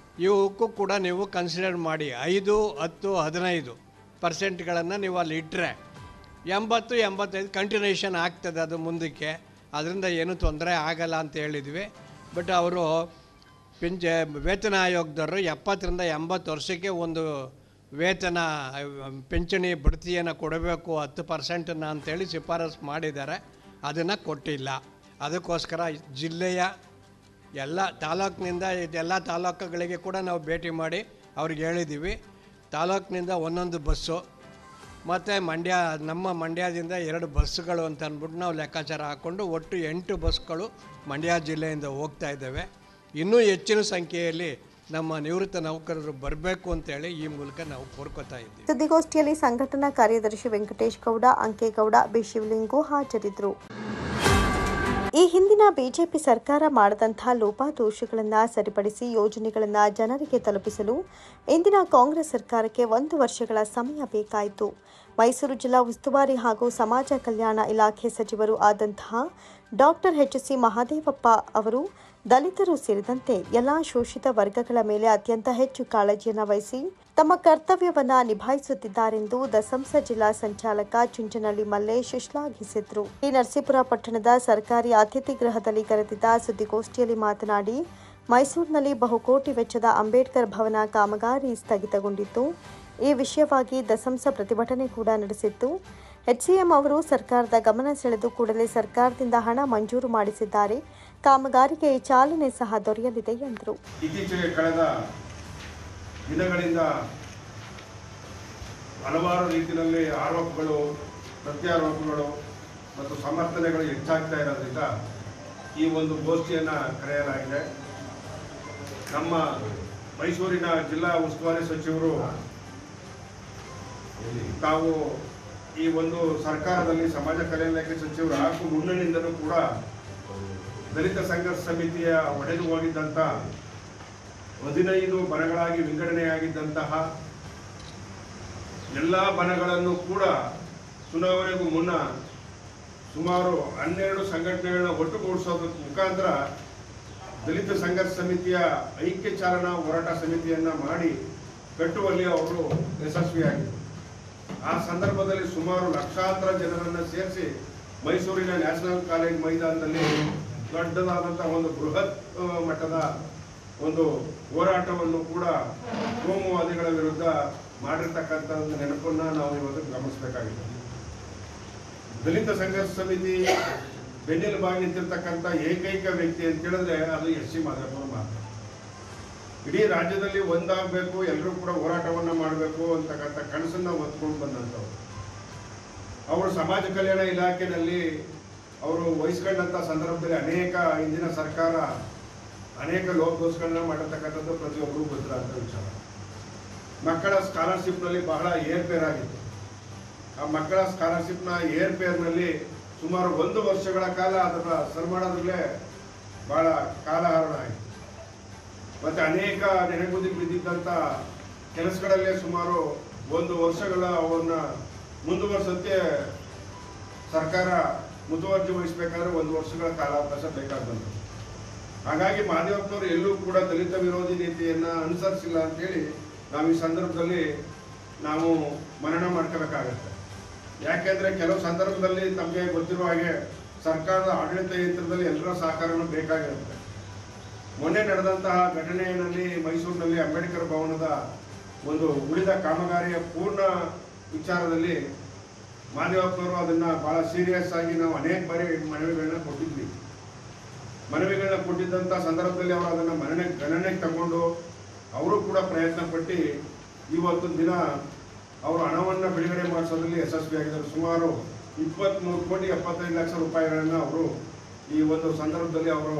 ಇವಕ್ಕೂ ಕೂಡ ನೀವು ಕನ್ಸಿಡರ್ ಮಾಡಿ 5, 10, 15% ನೀವು ಅಲ್ಲಿ ಇಟ್ಟರೆ 80, 85 ಕಂಟಿನ್ಯೂಷನ್ ಆಗ್ತದೆ ಅದು ಮುಂದಕ್ಕೆ. ಅದರಿಂದ ಏನೂ ತೊಂದರೆ ಆಗಲ್ಲ ಅಂತ ಹೇಳಿದ್ವಿ. ಬಟ್ ಅವರು ವೇತನ ಆಯೋಗದವರು 70ರಿಂದ 80 ವರ್ಷಕ್ಕೆ ಒಂದು ವೇತನ ಪಿಂಚಣಿ ಬಡ್ತಿಯನ್ನು ಕೊಡಬೇಕು 10% ಅಂತೇಳಿ ಶಿಫಾರಸು ಮಾಡಿದ್ದಾರೆ. ಅದನ್ನು ಕೊಟ್ಟಿಲ್ಲ. ಅದಕ್ಕೋಸ್ಕರ ಜಿಲ್ಲೆಯ ಎಲ್ಲ ತಾಲೂಕಿನಿಂದ ಎಲ್ಲ ತಾಲೂಕುಗಳಿಗೆ ಕೂಡ ನಾವು ಭೇಟಿ ಮಾಡಿ ಅವ್ರಿಗೆ ಹೇಳಿದ್ದೀವಿ. ತಾಲೂಕಿನಿಂದ ಒಂದೊಂದು ಬಸ್ಸು ಮತ್ತು ನಮ್ಮ ಮಂಡ್ಯದಿಂದ 2 ಬಸ್ಸುಗಳು ಅಂತ ಅಂದ್ಬಿಟ್ಟು ನಾವು ಲೆಕ್ಕಾಚಾರ ಹಾಕ್ಕೊಂಡು ಒಟ್ಟು 8 ಬಸ್ಗಳು ಮಂಡ್ಯ ಜಿಲ್ಲೆಯಿಂದ ಹೋಗ್ತಾ ಇದ್ದಾವೆ. ಇನ್ನೂ ಹೆಚ್ಚಿನ ಸಂಖ್ಯೆಯಲ್ಲಿ ನಮ್ಮ ನಿವೃತ್ತ ನೌಕರರು ಬರಬೇಕು ಅಂತೇಳಿ ಈ ಮೂಲಕ ನಾವು ಕೋರ್ಕೋತಾ ಇದ್ದೀವಿ. ಸುದ್ದಿಗೋಷ್ಠಿಯಲ್ಲಿ ಸಂಘಟನಾ ಕಾರ್ಯದರ್ಶಿ ವೆಂಕಟೇಶ್ ಗೌಡ, ಅಂಕೇಗೌಡ, ಬಿ ಶಿವಲಿಂಗು ಹಾಜರಿದ್ದರು. ಈ ಹಿಂದಿನ ಬಿಜೆಪಿ ಸರ್ಕಾರ ಮಾಡದಂತಹ ಲೋಪದೋಷಗಳನ್ನು ಸರಿಪಡಿಸಿ ಯೋಜನೆಗಳನ್ನು ಜನರಿಗೆ ತಲುಪಿಸಲು ಇಂದಿನ ಕಾಂಗ್ರೆಸ್ ಸರ್ಕಾರಕ್ಕೆ 1 ವರ್ಷಗಳ ಸಮಯ ಬೇಕಾಯಿತು. ಮೈಸೂರು ಜಿಲ್ಲಾ ಉಸ್ತುವಾರಿ ಹಾಗೂ ಸಮಾಜ ಕಲ್ಯಾಣ ಇಲಾಖೆ ಸಚಿವರು ಆದಂತಹ ಡಾಕ್ಟರ್ ಎಚ್.ಸಿ. ಮಹದೇವಪ್ಪ ಅವರು ದಲಿತರು ಸೇರಿದಂತೆ ಎಲ್ಲ ಶೋಷಿತ ವರ್ಗಗಳ ಮೇಲೆ ಅತ್ಯಂತ ಹೆಚ್ಚು ಕಾಳಜಿಯನ್ನು ವಹಿಸಿ ತಮ್ಮ ಕರ್ತವ್ಯವನ್ನು ನಿಭಾಯಿಸುತ್ತಿದ್ದಾರೆಂದು ದಸಂಸ ಜಿಲ್ಲಾ ಸಂಚಾಲಕ ಚುಂಚನಹಳ್ಳಿ ಮಲ್ಲೇಶ್ ಶ್ಲಾಘಿಸಿದರು. ನರಸೀಪುರ ಪಟ್ಟಣದ ಸರ್ಕಾರಿ ಅತಿಥಿ ಗೃಹದಲ್ಲಿ ಕರೆದಿದ್ದ ಸುದ್ದಿಗೋಷ್ಠಿಯಲ್ಲಿ ಮಾತನಾಡಿ, ಮೈಸೂರಿನಲ್ಲಿ ಬಹುಕೋಟಿ ವೆಚ್ಚದ ಅಂಬೇಡ್ಕರ್ ಭವನ ಕಾಮಗಾರಿ ಸ್ಥಗಿತಗೊಂಡಿತ್ತು. ಈ ವಿಷಯವಾಗಿ ದಸಂಸ ಪ್ರತಿಭಟನೆ ಕೂಡ ನಡೆಸಿತ್ತು. ಎಚ್ಸಿಎಂ ಅವರು ಸರ್ಕಾರದ ಗಮನ ಸೆಳೆದು ಕೂಡಲೇ ಸರ್ಕಾರದಿಂದ ಹಣ ಮಂಜೂರು ಮಾಡಿಸಿದ್ದಾರೆ. ಕಾಮಗಾರಿಗೆ ಚಾಲನೆ ಸಹ ದೊರೆಯಲಿದೆ ಎಂದರು. ಇತ್ತೀಚೆಗೆ ಕಳೆದ ದಿನಗಳಿಂದ ಹಲವಾರು ರೀತಿಯಲ್ಲಿ ಆರೋಪಗಳು, ಪ್ರತ್ಯಾರೋಪಗಳು ಮತ್ತು ಸಮರ್ಥನೆಗಳು ಹೆಚ್ಚಾಗ್ತಾ ಇರೋದ್ರಿಂದ ಈ ಒಂದು ಗೋಷ್ಠಿಯನ್ನು ಕರೆಯಲಾಗಿದೆ. ನಮ್ಮ ಮೈಸೂರಿನ ಜಿಲ್ಲಾ ಉಸ್ತುವಾರಿ ಸಚಿವರು ತಾವು ಈ ಒಂದು ಸರ್ಕಾರದಲ್ಲಿ ಸಮಾಜ ಕಲ್ಯಾಣ ಇಲಾಖೆ ಸಚಿವರು ಹಾಗೂ ಮುನ್ನಣಿಯಿಂದಲೂ ಕೂಡ ದಲಿತ ಸಂಘರ್ಷ ಸಮಿತಿಯ ಒಡೆದು ಹೋಗಿದ್ದಂಥ 15 ಬಣಗಳಾಗಿ ವಿಂಗಡಣೆಯಾಗಿದ್ದಂತಹ ಎಲ್ಲ ಬಣಗಳನ್ನು ಕೂಡ ಚುನಾವಣೆಗೂ ಮುನ್ನ ಸುಮಾರು 12 ಸಂಘಟನೆಗಳನ್ನ ಒಟ್ಟುಗೂಡಿಸೋದ್ರ ಮುಖಾಂತರ ದಲಿತ ಸಂಘರ್ಷ ಸಮಿತಿಯ ಐಕ್ಯ ಚಾಲನಾ ಹೋರಾಟ ಸಮಿತಿಯನ್ನು ಮಾಡಿ ಕಟ್ಟುವಲ್ಲಿ ಅವರು ಯಶಸ್ವಿಯಾಗಿದ್ದರು. ಆ ಸಂದರ್ಭದಲ್ಲಿ ಸುಮಾರು ಲಕ್ಷಾಂತರ ಜನರನ್ನು ಸೇರಿಸಿ ಮೈಸೂರಿನ ನ್ಯಾಷನಲ್ ಕಾಲೇಜ್ ಮೈದಾನದಲ್ಲಿ ದೊಡ್ಡದಾದಂಥ ಒಂದು ಬೃಹತ್ ಮಟ್ಟದ ಒಂದು ಹೋರಾಟವನ್ನು ಕೂಡ ಕೋಮುವಾದಿಗಳ ವಿರುದ್ಧ ಮಾಡಿರ್ತಕ್ಕಂಥ ಒಂದು ನೆನಪನ್ನು ನಾವು ಇವತ್ತು ಗಮನಿಸಬೇಕಾಗಿದೆ. ದಲಿತ ಸಂಘರ್ಷ ಸಮಿತಿ ಬೆನ್ನೆಲುಬಾಗಿ ನಿಂತಿರ್ತಕ್ಕಂಥ ಏಕೈಕ ವ್ಯಕ್ತಿ ಅಂತ ಹೇಳಿದ್ರೆ ಅದು ಎಚ್.ಸಿ. ಮಹದೇವಪ್ಪ ಮಾತ್ರ. ಇಡೀ ರಾಜ್ಯದಲ್ಲಿ ಒಂದಾಗಬೇಕು, ಎಲ್ಲರೂ ಕೂಡ ಹೋರಾಟವನ್ನು ಮಾಡಬೇಕು ಅಂತಕ್ಕಂಥ ಕನಸನ್ನು ಹೊತ್ಕೊಂಡು ಬಂದಂಥವ್ರು. ಅವರು ಸಮಾಜ ಕಲ್ಯಾಣ ಇಲಾಖೆಯಲ್ಲಿ ಅವರು ವಹಿಸ್ಕೊಂಡಂಥ ಸಂದರ್ಭದಲ್ಲಿ ಅನೇಕ ಹಿಂದಿನ ಸರ್ಕಾರ ಅನೇಕ ಲೋಪದೋಷಗಳನ್ನ ಮಾಡಿರ್ತಕ್ಕಂಥದ್ದು ಪ್ರತಿಯೊಬ್ಬರೂ ಗೊತ್ತಿರೋಂಥ ವಿಚಾರ. ಮಕ್ಕಳ ಸ್ಕಾಲರ್ಶಿಪ್ನಲ್ಲಿ ಬಹಳ ಏರ್ಪೇರ್ ಆಗಿತ್ತು. ಆ ಮಕ್ಕಳ ಸ್ಕಾಲರ್ಶಿಪ್ನ ಏರ್ಪೇರ್ನಲ್ಲಿ ಸುಮಾರು 1 ವರ್ಷಗಳ ಕಾಲ ಅದರ ಸರಿಮಾಡೋದ್ರಲ್ಲೇ ಬಹಳ ಕಾಲಹರಣ ಆಯಿತು. ಮತ್ತು ಅನೇಕ ನೆನೆಗುದಿಗೆ ಬಿದ್ದಿದ್ದಂಥ ಕೆಲಸಗಳಲ್ಲೇ ಸುಮಾರು 1 ವರ್ಷಗಳ ಅವನ್ನ ಮುಂದುವರಿಸೋಕ್ಕೆ ಸರ್ಕಾರ ಮುತುವರ್ಜಿ ವಹಿಸಬೇಕಾದ್ರೆ 1 ವರ್ಷಗಳ ಕಾಲಾವಕಾಶ ಬೇಕಾದಂಥದ್ದು. ಹಾಗಾಗಿ ಮಹದೇವಪ್ಪನವರು ಎಲ್ಲೂ ಕೂಡ ದಲಿತ ವಿರೋಧಿ ನೀತಿಯನ್ನು ಅನುಸರಿಸಿಲ್ಲ ಅಂತೇಳಿ ನಾವು ಈ ಸಂದರ್ಭದಲ್ಲಿ ನಾವು ಮನನ ಮಾಡ್ಕೋಬೇಕಾಗತ್ತೆ. ಯಾಕೆಂದರೆ ಕೆಲವು ಸಂದರ್ಭದಲ್ಲಿ ತಮಗೆ ಗೊತ್ತಿರುವ ಹಾಗೆ ಸರ್ಕಾರದ ಆಡಳಿತ ಯಂತ್ರದಲ್ಲಿ ಎಲ್ಲರ ಸಹಕಾರನೂ ಬೇಕಾಗಿರುತ್ತೆ. ಮೊನ್ನೆ ನಡೆದಂತಹ ಘಟನೆಯಲ್ಲಿ ಮೈಸೂರಿನಲ್ಲಿ ಅಂಬೇಡ್ಕರ್ ಭವನದ ಒಂದು ಉಳಿದ ಕಾಮಗಾರಿಯ ಪೂರ್ಣ ವಿಚಾರದಲ್ಲಿ ಮಹದೇವಪ್ಪನವರು ಅದನ್ನು ಭಾಳ ಸೀರಿಯಸ್ ಆಗಿ ನಾವು ಅನೇಕ ಬಾರಿ ಮನವಿಗಳನ್ನ ಕೊಟ್ಟಿದ್ವಿ. ಮನವಿಗಳನ್ನ ಕೊಟ್ಟಿದ್ದಂಥ ಸಂದರ್ಭದಲ್ಲಿ ಅವರು ಅದನ್ನು ಗಣನೆಗೆ ತಗೊಂಡು ಅವರು ಕೂಡ ಪ್ರಯತ್ನ ಪಟ್ಟು ಇವತ್ತು ದಿನ ಅವರು ಹಣವನ್ನು ಬಿಡುಗಡೆ ಮಾಡಿಸೋದ್ರಲ್ಲಿ ಯಶಸ್ವಿಯಾಗಿದ್ದಾರೆ. ಸುಮಾರು 23,75,00,000 ರೂಪಾಯಿಗಳನ್ನು ಅವರು ಈ ಒಂದು ಸಂದರ್ಭದಲ್ಲಿ ಅವರು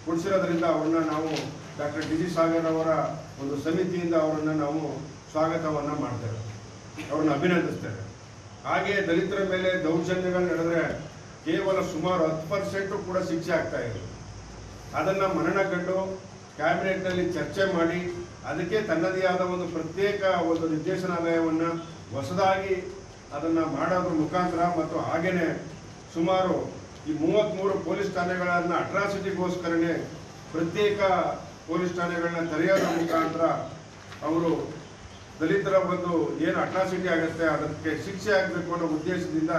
ಕೊಡಿಸಿರೋದ್ರಿಂದ ಅವ್ರನ್ನ ನಾವು ಡಾಕ್ಟರ್ ಡಿ.ಜಿ. ಸಾಗರ್ ಅವರ ಒಂದು ಸಮಿತಿಯಿಂದ ಅವರನ್ನು ನಾವು ಸ್ವಾಗತವನ್ನು ಮಾಡ್ತೇವೆ, ಅವ್ರನ್ನ ಅಭಿನಂದಿಸ್ತೇವೆ. ಹಾಗೆ ದಲಿತರ ಮೇಲೆ ದೌರ್ಜನ್ಯಗಳು ನಡೆದರೆ ಕೇವಲ ಸುಮಾರು 10% ಕೂಡ ಶಿಕ್ಷೆ ಆಗ್ತಾ ಇದೆ. ಅದನ್ನು ಮನನಗಂಡು ಕ್ಯಾಬಿನೆಟ್ನಲ್ಲಿ ಚರ್ಚೆ ಮಾಡಿ ಅದಕ್ಕೆ ತನ್ನದೇ ಆದ ಒಂದು ಪ್ರತ್ಯೇಕ ಒಂದು ನಿರ್ದೇಶನಾಲಯವನ್ನು ಹೊಸದಾಗಿ ಅದನ್ನು ಮಾಡೋದ್ರ ಮುಖಾಂತರ ಮತ್ತು ಹಾಗೆಯೇ ಸುಮಾರು ಈ 33 ಪೊಲೀಸ್ ಠಾಣೆಗಳನ್ನು ಅಟ್ರಾಸಿಟಿಗೋಸ್ಕರನೇ ಪ್ರತ್ಯೇಕ ಪೊಲೀಸ್ ಠಾಣೆಗಳನ್ನ ತೆರೆಯೋದ್ರ ಮುಖಾಂತರ ಅವರು ದಲಿತರ ಒಂದು ಏನು ಅಟ್ರಾಸಿಟಿ ಆಗುತ್ತೆ ಅದಕ್ಕೆ ಶಿಕ್ಷೆ ಆಗಬೇಕು ಅನ್ನೋ ಉದ್ದೇಶದಿಂದ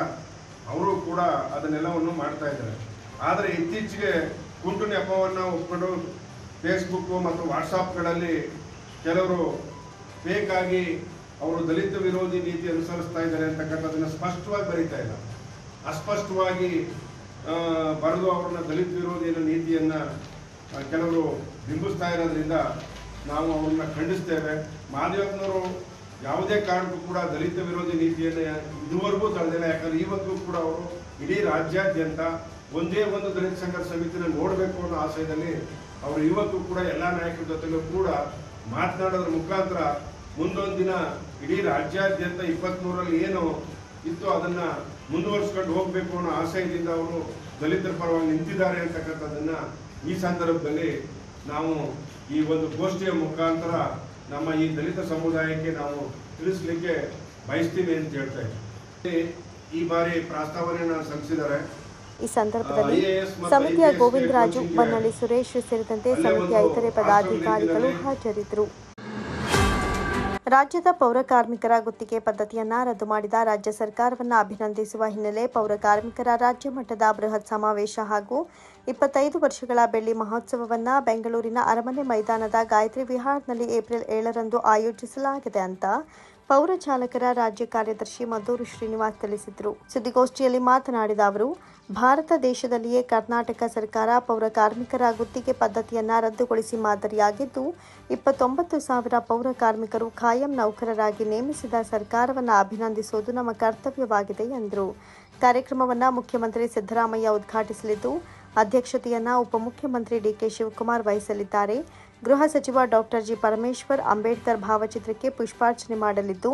ಅವರು ಕೂಡ ಅದನ್ನೆಲ್ಲವನ್ನು ಮಾಡ್ತಾ ಇದ್ದಾರೆ. ಆದರೆ ಇತ್ತೀಚೆಗೆ ಕುಂಟು ನೆಪವನ್ನು ಒಪ್ಪಿಕೊಂಡು ಫೇಸ್ಬುಕ್ಕು ಮತ್ತು ವಾಟ್ಸಾಪ್ಗಳಲ್ಲಿ ಕೆಲವರು ಫೇಕ್ ಆಗಿ ಅವರು ದಲಿತ ವಿರೋಧಿ ನೀತಿ ಅನುಸರಿಸ್ತಾ ಇದ್ದಾರೆ ಅಂತಕ್ಕಂಥದ್ದನ್ನು ಸ್ಪಷ್ಟವಾಗಿ ಬರೀತಾ ಇಲ್ಲ, ಅಸ್ಪಷ್ಟವಾಗಿ ಬರೆದು ಅವ್ರನ್ನ ದಲಿತ ವಿರೋಧಿ ನೀತಿಯನ್ನು ಕೆಲವರು ಬಿಂಬಿಸ್ತಾ ಇರೋದ್ರಿಂದ ನಾವು ಅವ್ರನ್ನ ಖಂಡಿಸ್ತೇವೆ. ಮಹದೇವಪ್ಪನವರು ಯಾವುದೇ ಕಾರಣಕ್ಕೂ ಕೂಡ ದಲಿತ ವಿರೋಧಿ ನೀತಿಯನ್ನು ಇದುವರೆಗೂ ತಳೆದಿಲ್ಲ. ಯಾಕಂದರೆ ಇವತ್ತು ಕೂಡ ಅವರು ಇಡೀ ರಾಜ್ಯಾದ್ಯಂತ ಒಂದೇ ಒಂದು ದಲಿತ ಸಂಘರ್ಷ ಸಮಿತಿನ ನೋಡಬೇಕು ಅನ್ನೋ ಆಶಯದಲ್ಲಿ ಅವರು ಇವತ್ತು ಕೂಡ ಎಲ್ಲ ನಾಯಕರ ಜೊತೆಲೂ ಕೂಡ ಮಾತನಾಡೋದ್ರ ಮುಖಾಂತರ ಮುಂದೊಂದು ದಿನ ಇಡೀ ರಾಜ್ಯಾದ್ಯಂತ 23ರಲ್ಲಿ ಏನು ಇತ್ತು ಅದನ್ನು ಮುಂದುವರಿಸ್ಕೊಂಡು ಹೋಗಬೇಕು ಅನ್ನೋ ಆಶಯದಿಂದ ಅವರು ದಲಿತರ ಪರವಾಗಿ ನಿಂತಿದ್ದಾರೆ ಅಂತಕ್ಕಂಥದ್ದನ್ನು ಈ ಸಂದರ್ಭದಲ್ಲಿ ನಾವು ಈ ಒಂದು ಗೋಷ್ಠಿಯ ಮುಖಾಂತರ ನಮ್ಮ ಈ ದಲಿತ ಸಮುದಾಯಕ್ಕೆ ನಾವು ತಿಳಿಸಲಿಕ್ಕೆ ಬಯಸ್ತೀವಿ ಅಂತ ಹೇಳ್ತಾ ಇದ್ದೀವಿ. ಈ ಬಾರಿ ಪ್ರಸ್ತಾವನೆಯನ್ನು ಸಲ್ಲಿಸಿದ್ದಾರೆ. ಈ ಸಂದರ್ಭದಲ್ಲಿ ಸಮಿತಿಯ ಗೋವಿಂದರಾಜು, ಬನ್ನಳ್ಳಿ ಸುರೇಶ್ ಸೇರಿದಂತೆ ಸಮಿತಿಯ ಇತರೆ ಪದಾಧಿಕಾರಿಗಳು ಹಾಜರಿದ್ದರು. ರಾಜ್ಯದ ಪೌರ ಕಾರ್ಮಿಕರ ಗುತ್ತಿಗೆ ಪದ್ಧತಿಯನ್ನ ರದ್ದು ಮಾಡಿದ ರಾಜ್ಯ ಸರ್ಕಾರವನ್ನು ಅಭಿನಂದಿಸುವ ಹಿನ್ನೆಲೆ ಪೌರ ಕಾರ್ಮಿಕರ ರಾಜ್ಯ ಮಟ್ಟದ ಬೃಹತ್ ಸಮಾವೇಶ ಹಾಗೂ 25 ವರ್ಷಗಳ ಬೆಳ್ಳಿ ಮಹೋತ್ಸವವನ್ನು ಬೆಂಗಳೂರಿನ ಅರಮನೆ ಮೈದಾನದ ಗಾಯತ್ರಿ ವಿಹಾರ್ನಲ್ಲಿ ಏಪ್ರಿಲ್ 7ರಂದು ಆಯೋಜಿಸಲಾಗಿದೆ ಅಂತ ಪೌರ ಚಾಲಕರ ರಾಜ್ಯ ಕಾರ್ಯದರ್ಶಿ ಮದ್ದೂರು ಶ್ರೀನಿವಾಸ್ ತಿಳಿಸಿದರು. ಸುದ್ದಿಗೋಷ್ಠಿಯಲ್ಲಿ ಮಾತನಾಡಿದ ಅವರು, ಭಾರತ ದೇಶದಲ್ಲಿಯೇ ಕರ್ನಾಟಕ ಸರ್ಕಾರ ಪೌರ ಕಾರ್ಮಿಕರ ಗುತ್ತಿಗೆ ಪದ್ಧತಿಯನ್ನು ರದ್ದುಗೊಳಿಸಿ ಮಾದರಿಯಾಗಿದ್ದು 29,000 ಪೌರ ಕಾರ್ಮಿಕರು ಖಾಯಂ ನೌಕರರಾಗಿ ನೇಮಿಸಿದ ಸರ್ಕಾರವನ್ನು ಅಭಿನಂದಿಸುವುದು ನಮ್ಮ ಕರ್ತವ್ಯವಾಗಿದೆ ಎಂದರು. ಕಾರ್ಯಕ್ರಮವನ್ನು ಮುಖ್ಯಮಂತ್ರಿ ಸಿದ್ದರಾಮಯ್ಯ ಉದ್ಘಾಟಿಸಲಿದ್ದು, ಅಧ್ಯಕ್ಷತೆಯನ್ನು ಉಪಮುಖ್ಯಮಂತ್ರಿ ಡಿಕೆ ಶಿವಕುಮಾರ್ ವಹಿಸಲಿದ್ದಾರೆ. ಗೃಹ ಸಚಿವ ಡಾಕ್ಟರ್ ಜಿ ಪರಮೇಶ್ವರ್ ಅಂಬೇಡ್ಕರ್ ಭಾವಚಿತ್ರಕ್ಕೆ ಪುಷ್ಪಾರ್ಚನೆ ಮಾಡಲಿದ್ದು,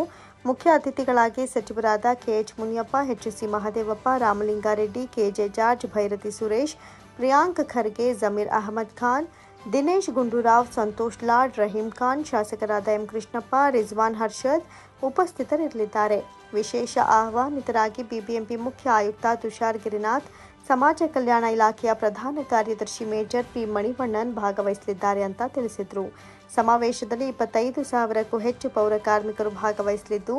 ಮುಖ್ಯ ಅತಿಥಿಗಳಾಗಿ ಸಚಿವರಾದ KH Muniyappa, HC Mahadevappa, Ramalinga Reddy, KJ George, Byrathi Suresh, Priyank Kharge, Zameer Ahmed Khan, Dinesh Gundu Rao, Santosh Lad, Rahim Khan, ಶಾಸಕರಾದ ಎಂ ಕೃಷ್ಣಪ್ಪ, ರಿಜ್ವಾನ್ ಹರ್ಷದ್ ಉಪಸ್ಥಿತರಿರಲಿದ್ದಾರೆ. ವಿಶೇಷ ಆಹ್ವಾನಿತರಾಗಿ ಬಿಬಿಎಂಪಿ ಮುಖ್ಯ ಆಯುಕ್ತ ತುಷಾರ್ ಗಿರಿನಾಥ್, ಸಮಾಜ ಕಲ್ಯಾಣ ಇಲಾಖೆಯ ಪ್ರಧಾನ ಕಾರ್ಯದರ್ಶಿ ಮೇಜರ್ ಪಿ ಮಣಿವಣ್ಣನ್ ಭಾಗವಹಿಸಲಿದ್ದಾರೆ ಅಂತ ತಿಳಿಸಿದರು. ಸಮಾವೇಶದಲ್ಲಿ 25,000ಕ್ಕೂ ಹೆಚ್ಚು ಪೌರ ಕಾರ್ಮಿಕರು ಭಾಗವಹಿಸಲಿದ್ದು,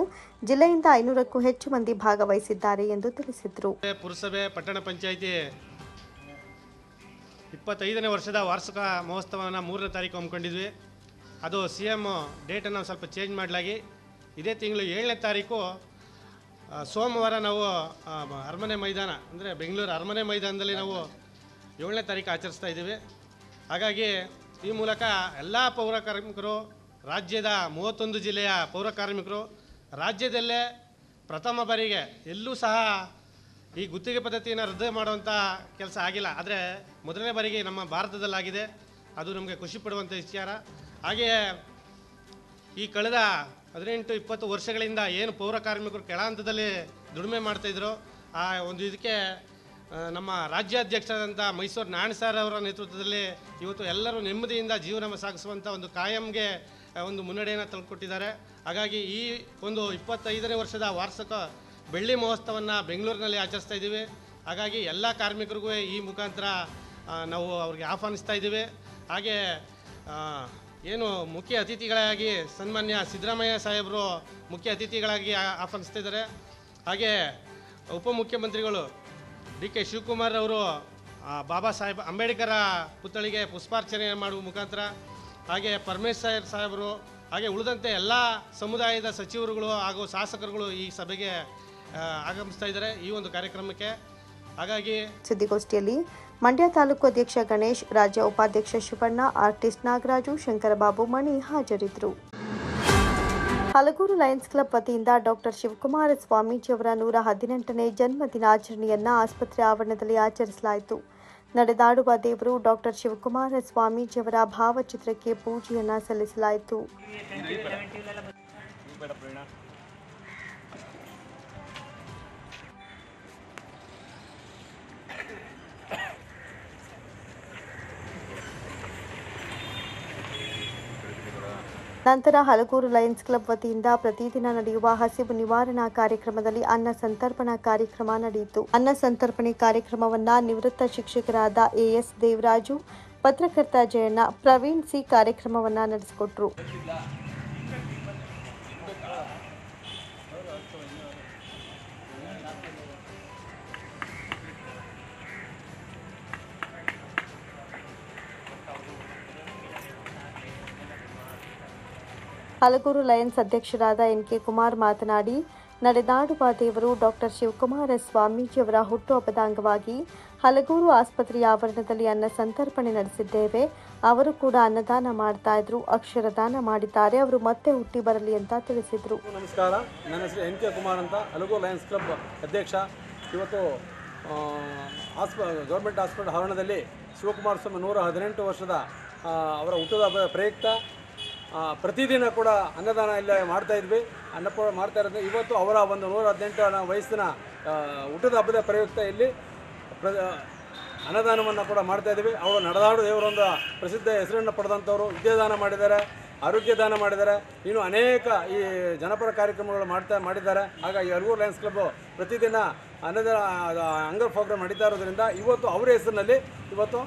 ಜಿಲ್ಲೆಯಿಂದ 500ಕ್ಕೂ ಹೆಚ್ಚು ಮಂದಿ ಭಾಗವಹಿಸಿದ್ದಾರೆ ಎಂದು ತಿಳಿಸಿದರು. ಪುರಸಭೆ ಪಟ್ಟಣ ಪಂಚಾಯಿತಿ 25ನೇ ವರ್ಷದ ವಾರ್ಷಿಕ ಮಹೋತ್ಸವವನ್ನು 3ನೇ ತಾರೀಕು ಹಮ್ಮಿಕೊಂಡಿದ್ವಿ. ಅದು CM ಡೇಟನ್ನು ಸ್ವಲ್ಪ ಚೇಂಜ್ ಮಾಡಲಾಗಿ ಇದೇ ತಿಂಗಳು 7ನೇ ತಾರೀಕು ಸೋಮವಾರ ನಾವು ಅರಮನೆ ಮೈದಾನ ಅಂದರೆ ಬೆಂಗಳೂರು ಅರಮನೆ ಮೈದಾನದಲ್ಲಿ ನಾವು 7ನೇ ತಾರೀಕು ಆಚರಿಸ್ತಾ ಇದ್ದೀವಿ. ಹಾಗಾಗಿ ಈ ಮೂಲಕ ಎಲ್ಲ ಪೌರ ಕಾರ್ಮಿಕರು, ರಾಜ್ಯದ 31 ಜಿಲ್ಲೆಯ ಪೌರ ಕಾರ್ಮಿಕರು, ರಾಜ್ಯದಲ್ಲೇ ಪ್ರಥಮ ಬಾರಿಗೆ ಎಲ್ಲೂ ಸಹ ಈ ಗುತ್ತಿಗೆ ಪದ್ಧತಿಯನ್ನು ರದ್ದು ಮಾಡುವಂಥ ಕೆಲಸ ಆಗಿಲ್ಲ. ಆದರೆ ಮೊದಲನೇ ಬಾರಿಗೆ ನಮ್ಮ ಭಾರತದಲ್ಲಾಗಿದೆ. ಅದು ನಮಗೆ ಖುಷಿ ಪಡುವಂಥ ವಿಚಾರ. ಹಾಗೆಯೇ ಈ ಕಳೆದ 18-20 ವರ್ಷಗಳಿಂದ ಏನು ಪೌರ ಕಾರ್ಮಿಕರು ಕೆಳ ಹಂತದಲ್ಲಿ ದುಡಿಮೆ ಮಾಡ್ತಾಯಿದ್ರು, ಆ ಒಂದು ಇದಕ್ಕೆ ನಮ್ಮ ರಾಜ್ಯಾಧ್ಯಕ್ಷರಾದಂಥ ಮೈಸೂರು ನಾರಾಯಣ ಸರ್ ಅವರ ನೇತೃತ್ವದಲ್ಲಿ ಇವತ್ತು ಎಲ್ಲರೂ ನೆಮ್ಮದಿಯಿಂದ ಜೀವನ ಸಾಗಿಸುವಂಥ ಒಂದು ಕಾಯಂಗೆ ಒಂದು ಮುನ್ನಡೆಯನ್ನು ತಂದುಕೊಟ್ಟಿದ್ದಾರೆ. ಹಾಗಾಗಿ ಈ ಒಂದು 25ನೇ ವರ್ಷದ ವಾರ್ಷಿಕ ಬೆಳ್ಳಿ ಮಹೋತ್ಸವವನ್ನು ಬೆಂಗಳೂರಿನಲ್ಲಿ ಆಚರಿಸ್ತಾ ಇದ್ದೀವಿ. ಹಾಗಾಗಿ ಎಲ್ಲ ಕಾರ್ಮಿಕರಿಗೂ ಈ ಮುಖಾಂತರ ನಾವು ಅವ್ರಿಗೆ ಆಹ್ವಾನಿಸ್ತಾ ಇದ್ದೀವಿ. ಹಾಗೆ ಏನು ಮುಖ್ಯ ಅತಿಥಿಗಳಾಗಿ ಸನ್ಮಾನ್ಯ ಸಿದ್ದರಾಮಯ್ಯ ಸಾಹೇಬರು ಮುಖ್ಯ ಅತಿಥಿಗಳಾಗಿ ಆಹ್ವಾನಿಸ್ತಾ ಇದ್ದಾರೆ. ಹಾಗೆ ಉಪಮುಖ್ಯಮಂತ್ರಿಗಳು ಡಿ ಕೆ ಶಿವಕುಮಾರ್ ಅವರು ಬಾಬಾ ಸಾಹೇಬ್ ಅಂಬೇಡ್ಕರ ಪುತ್ಥಳಿಗೆ ಪುಷ್ಪಾರ್ಚನೆ ಮಾಡುವ ಮುಖಾಂತರ, ಹಾಗೆ ಪರಮೇಶ್ವರ್ ಸಾಹೇಬರು, ಹಾಗೆ ಉಳಿದಂತೆ ಎಲ್ಲ ಸಮುದಾಯದ ಸಚಿವರುಗಳು ಹಾಗೂ ಶಾಸಕರುಗಳು ಈ ಸಭೆಗೆ ಆಗಮಿಸ್ತಾ ಇದ್ದಾರೆ ಈ ಒಂದು ಕಾರ್ಯಕ್ರಮಕ್ಕೆ. ಹಾಗಾಗಿ ಸುದ್ದಿಗೋಷ್ಠಿಯಲ್ಲಿ ಮಂಡ್ಯ ತಾಲೂಕು ಅಧ್ಯಕ್ಷ ಗಣೇಶ್, ರಾಜ್ಯ ಉಪಾಧ್ಯಕ್ಷ ಶಿವಣ್ಣ, ಆರ್ಟಿಸ್ಟ್ ನಾಗರಾಜು, ಶಂಕರಬಾಬು ಮಣಿ ಹಾಜರಿದ್ದರು. ಹಲಗೂರು ಲಯನ್ಸ್ ಕ್ಲಬ್ ವತಿಯಿಂದ ಡಾಕ್ಟರ್ ಶಿವಕುಮಾರ ಸ್ವಾಮೀಜಿಯವರ 118ನೇ ಜನ್ಮ ದಿನಾಚರಣೆಯನ್ನು ಆಸ್ಪತ್ರೆ ಆವರಣದಲ್ಲಿ ಆಚರಿಸಲಾಯಿತು. ನಡೆದಾಡುವ ದೇವರು ಡಾಕ್ಟರ್ ಶಿವಕುಮಾರ ಸ್ವಾಮೀಜಿಯವರ ಭಾವಚಿತ್ರಕ್ಕೆ ಪೂಜೆಯನ್ನು ಸಲ್ಲಿಸಲಾಯಿತು. ನಂತರ ಹಲಗೂರು ಲಯನ್ಸ್ ಕ್ಲಬ್ ವತಿಯಿಂದ ಪ್ರತಿದಿನ ನಡೆಯುವ ಹಸಿವು ನಿವಾರಣಾ ಕಾರ್ಯಕ್ರಮದಲ್ಲಿ ಅನ್ನ ಸಂತರ್ಪಣಾ ಕಾರ್ಯಕ್ರಮ ನಡೆಯಿತು. ಅನ್ನ ಸಂತರ್ಪಣೆ ಕಾರ್ಯಕ್ರಮವನ್ನು ನಿವೃತ್ತ ಶಿಕ್ಷಕರಾದ AS ದೇವರಾಜು, ಪತ್ರಕರ್ತ ಜಯಣ್ಣ, ಪ್ರವೀಣ್ ಸಿ ಕಾರ್ಯಕ್ರಮವನ್ನು ನಡೆಸಿಕೊಟ್ರು. ಹಲಗೂರು ಲಯನ್ಸ್ ಅಧ್ಯಕ್ಷರಾದ NK ಕುಮಾರ್ ಮಾತನಾಡಿ, ನಡೆದಾಡುವ ದೇವರು ಡಾಕ್ಟರ್ ಶಿವಕುಮಾರ ಸ್ವಾಮೀಜಿಯವರ ಹುಟ್ಟುಹಬ್ಬದ ಅಂಗವಾಗಿ ಹಲಗೂರು ಆಸ್ಪತ್ರೆಯ ಆವರಣದಲ್ಲಿ ಅನ್ನ ಸಂತರ್ಪಣೆ ನಡೆಸಿದ್ದೇವೆ. ಅವರು ಕೂಡ ಅನ್ನದಾನ ಮಾಡ್ತಾ ಇದ್ರು, ಅಕ್ಷರದಾನ ಮಾಡಿದ್ದಾರೆ. ಅವರು ಮತ್ತೆ ಹುಟ್ಟಿ ಬರಲಿ ಅಂತ ತಿಳಿಸಿದರು. ನಮಸ್ಕಾರ, ನನ್ನ ಹೆಸರು NK ಕುಮಾರ್ ಅಂತ, ಹಲಗೂರು ಲಯನ್ಸ್ ಕ್ಲಬ್ ಅಧ್ಯಕ್ಷ. ಇವತ್ತು ಗೌರ್ಮೆಂಟ್ ಹಾಸ್ಪಿಟಲ್ ಆವರಣದಲ್ಲಿ ಶಿವಕುಮಾರ ಸ್ವಾಮಿ 118 ವರ್ಷದ ಅವರ ಹುಟ್ಟುಹಬ್ಬದ ಪ್ರಯುಕ್ತ ಪ್ರತಿದಿನ ಕೂಡ ಅನ್ನದಾನ ಇಲ್ಲ ಮಾಡ್ತಾಯಿದ್ವಿ. ಅನ್ನಪೂರ್ಣ ಮಾಡ್ತಾ ಇರೋದು ಇವತ್ತು ಅವರ ಒಂದು 118ನೇ ವಯಸ್ಸಿನ ಹುಟ್ಟದ ಹಬ್ಬದ ಪ್ರಯುಕ್ತ ಇಲ್ಲಿ ಅನ್ನದಾನವನ್ನು ಕೂಡ ಮಾಡ್ತಾ ಇದ್ದೀವಿ. ಅವರು ನಡೆದಾಡು ದೇವರೊಂದು ಪ್ರಸಿದ್ಧ ಹೆಸರನ್ನು ಪಡೆದಂಥವರು, ವಿದ್ಯಾದಾನ ಮಾಡಿದ್ದಾರೆ, ಆರೋಗ್ಯ ದಾನ ಮಾಡಿದ್ದಾರೆ, ಇನ್ನು ಅನೇಕ ಈ ಜನಪರ ಕಾರ್ಯಕ್ರಮಗಳು ಮಾಡಿದ್ದಾರೆ. ಹಾಗಾಗಿ ಯಲಗೂರು ಲಯನ್ಸ್ ಕ್ಲಬ್ ಪ್ರತಿದಿನ ಹಂಗರ್ ಪ್ರೋಗ್ರಾಮ್ ನಡೀತಾ ಇರೋದ್ರಿಂದ ಇವತ್ತು ಅವರ ಹೆಸರಿನಲ್ಲಿ ಇವತ್ತು